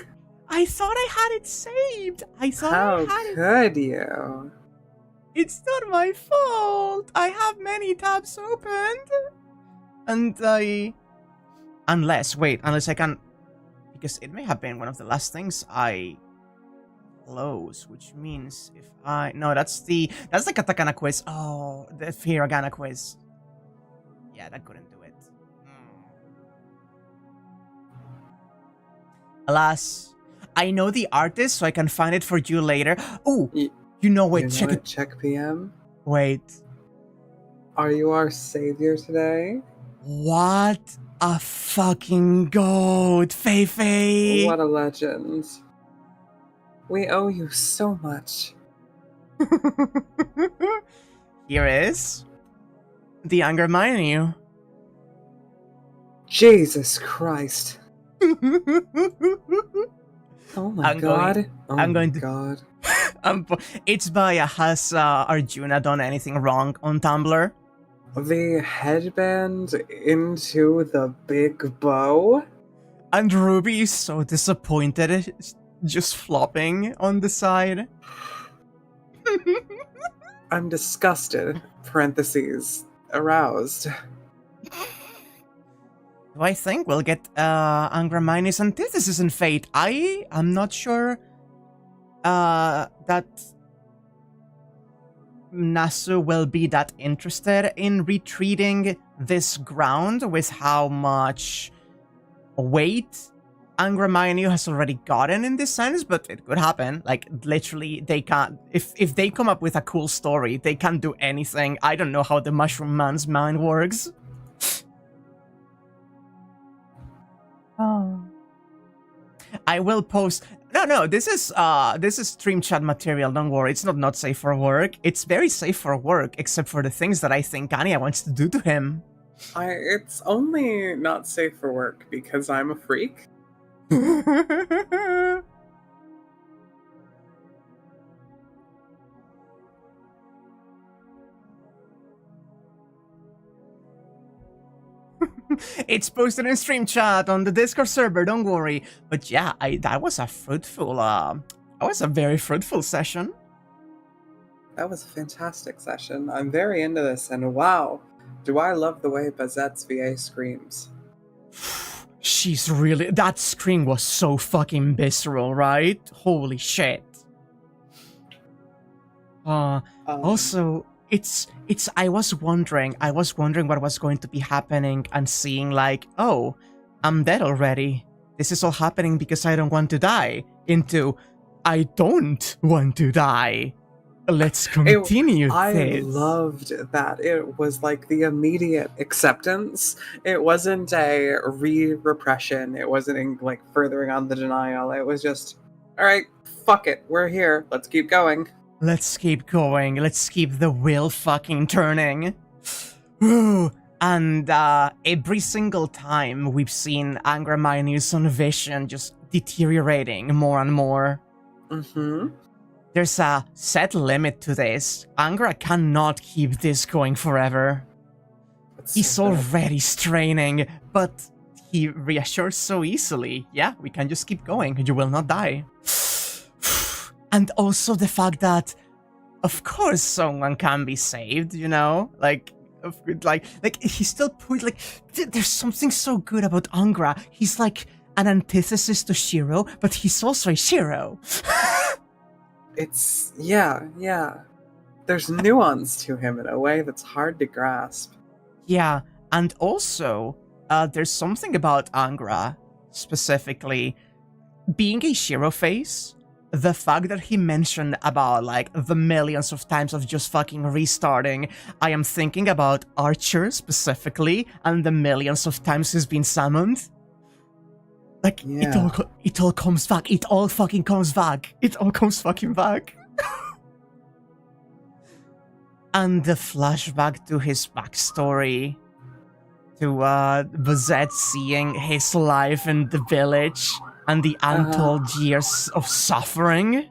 I thought I had it saved. I thought How I had it. could you? It's not my fault. I have many tabs opened. And unless I can, because it may have been one of the last things I close, which means if that's the katakana quiz. Oh, the hiragana quiz. Yeah, that couldn't do it. Alas, I know the artist, so I can find it for you later. Oh, wait, check it. Check PM. Wait. Are you our savior today? What a fucking goat, Feifei! What a legend. We owe you so much. Here is the Angra Mainyu. Jesus Christ. Oh my god. God. It's by Has Arjuna done anything wrong on Tumblr? The headband into the big bow? And Ruby is so disappointed, just flopping on the side. I'm disgusted. Parentheses. Aroused. Do I think we'll get Angra Mainyu's antithesis in Fate? I am not sure that Nasu will be that interested in retreating this ground with how much weight Angra Mainyu has already gotten in this sense, but it could happen. Like, literally, they can't... If they come up with a cool story, they can't do anything. I don't know how the Mushroom Man's mind works. Oh. I will post... No, this is stream chat material, don't worry. It's not safe for work. It's very safe for work, except for the things that I think Anya wants to do to him. It's only not safe for work because I'm a freak. It's posted in stream chat on the Discord server, don't worry. But yeah, that was a very fruitful session. That was a fantastic session. I'm very into this, and wow, do I love the way Bazett's VA screams. She's really... That scream was so fucking visceral, right? Holy shit. Also... I was wondering what was going to be happening and seeing like, oh, I'm dead already. This is all happening because I don't want to die. Into, I don't want to die. Let's continue this. I loved that. It was like the immediate acceptance. It wasn't a repression. It wasn't like furthering on the denial. It was just, all right, fuck it. We're here. Let's keep going. Let's keep going. Let's keep the wheel fucking turning. Ooh. And every single time we've seen Angra Mainyu's vision just deteriorating more and more. Mm-hmm. There's a set limit to this. Angra cannot keep this going forever. He's already straining, but he reassures so easily. Yeah, we can just keep going. You will not die. And also the fact that, of course, someone can be saved, you know? Like he still put, like, there's something so good about Angra. He's like an antithesis to Shiro, but he's also a Shiro. It's, yeah. There's nuance to him in a way that's hard to grasp. Yeah, and also, there's something about Angra, specifically, being a Shiro face, the fact that he mentioned about, like, the millions of times of just fucking restarting, I am thinking about Archer, specifically, and the millions of times he's been summoned. Like, Yeah. it all comes back. It all fucking comes back. It all comes fucking back. And the flashback to his backstory, to Bazett seeing his life in the village and the untold years of suffering.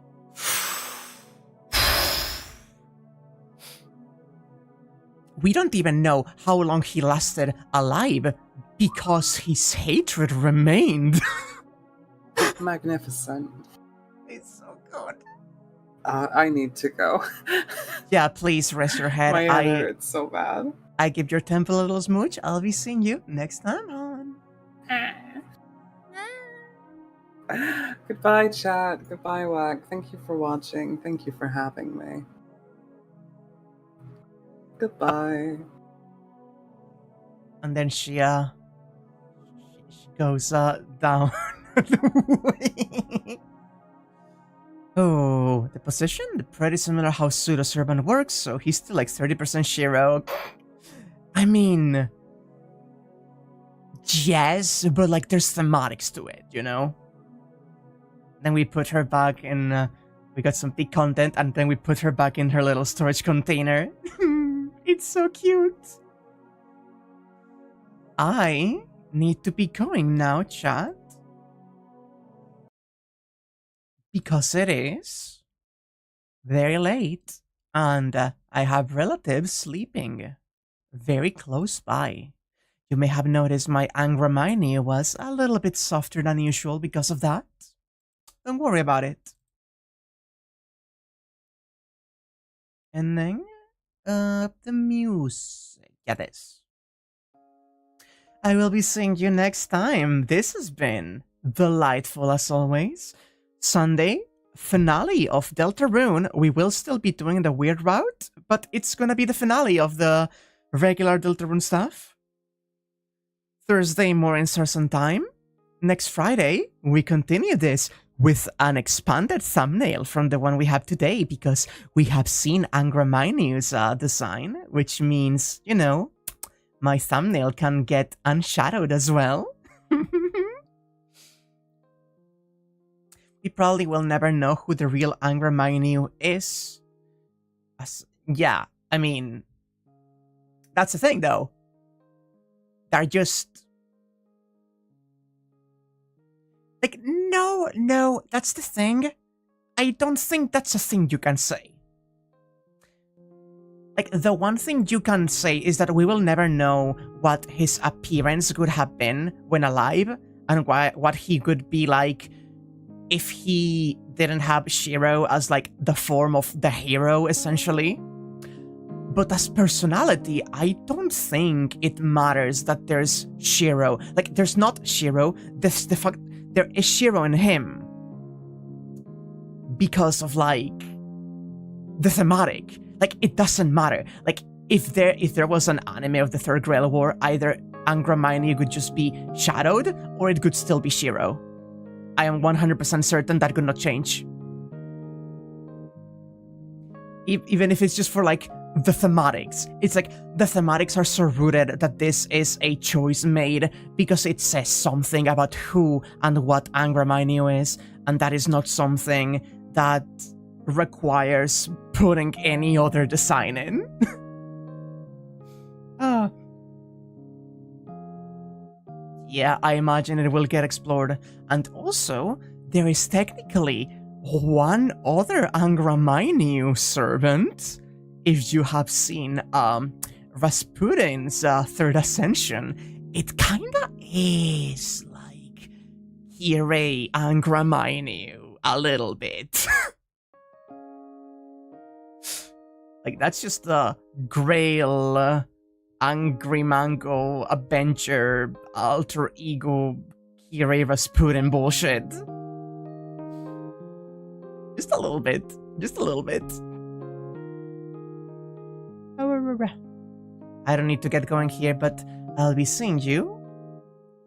We don't even know how long he lasted alive because his hatred remained. Magnificent. It's so good. I need to go. Yeah, please rest your head. My head hurts so bad. I give your temple a little smooch. I'll be seeing you next time on. Goodbye, chat. Goodbye, Wak. Thank you for watching. Thank you for having me. Goodbye. And then she goes down. Oh, the position? Pretty similar how Pseudo Servant works, so he's still like 30% Shiro. I mean, yes, but like there's thematics to it, you know? Then we put her back in, we got some big content, and then we put her back in her little storage container. It's so cute. I need to be going now, chat. Because it is very late, and I have relatives sleeping very close by. You may have noticed my Angra Mainyu was a little bit softer than usual because of that. Don't worry about it. And then, the music. Yeah, this. I will be seeing you next time. This has been delightful as always. Sunday, finale of Deltarune. We will still be doing the weird route, but it's gonna be the finale of the regular Deltarune stuff. Thursday, more in-person time. Next Friday, we continue this with an expanded thumbnail from the one we have today, because we have seen Angra Mainyu's design, which means, you know, my thumbnail can get unshadowed as well. We probably will never know who the real Angra Mainyu is. Yeah, I mean, that's the thing though. They're just... like, no, that's the thing. I don't think that's a thing you can say. Like, the one thing you can say is that we will never know what his appearance could have been when alive, and what he could be like if he didn't have Shiro as, like, the form of the hero, essentially. But as personality, I don't think it matters that there's Shiro. Like, there's not Shiro, there's the fact there is Shiro in him. Because of, like, the thematic. Like, it doesn't matter. Like, if there was an anime of the Third Grail War, either Angra Mainyu could just be shadowed, or it could still be Shiro. I am 100% certain that could not change. Even if it's just for, like, the thematics. It's like, the thematics are so rooted that this is a choice made because it says something about who and what Angra Mainyu is, and that is not something that requires putting any other design in. Yeah, I imagine it will get explored. And also, there is technically one other Angra Mainyu servant. If you have seen Rasputin's Third Ascension, it kinda is like Hirei Angra Mainyu a little bit. Like, that's just the Grail, Angry Mango, Avenger, alter ego, Hirei Rasputin bullshit. Just a little bit. Just a little bit. I don't need to get going here, but I'll be seeing you.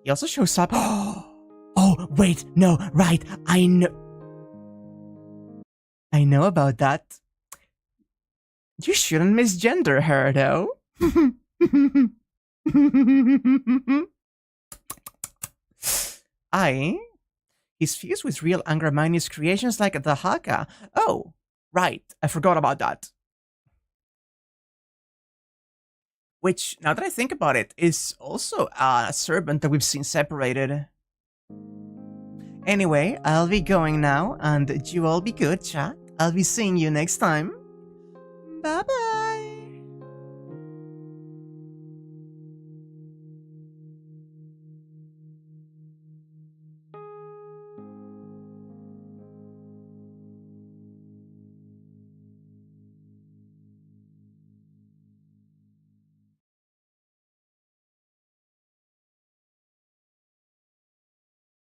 He also shows up. Oh, wait, no, right, I know about that. You shouldn't misgender her, though. He's fused with real Angra Mainyu's creations like the Haka. Oh, right, I forgot about that. Which, now that I think about it, is also a servant that we've seen separated. Anyway, I'll be going now, and you all be good, chat. I'll be seeing you next time. Bye-bye!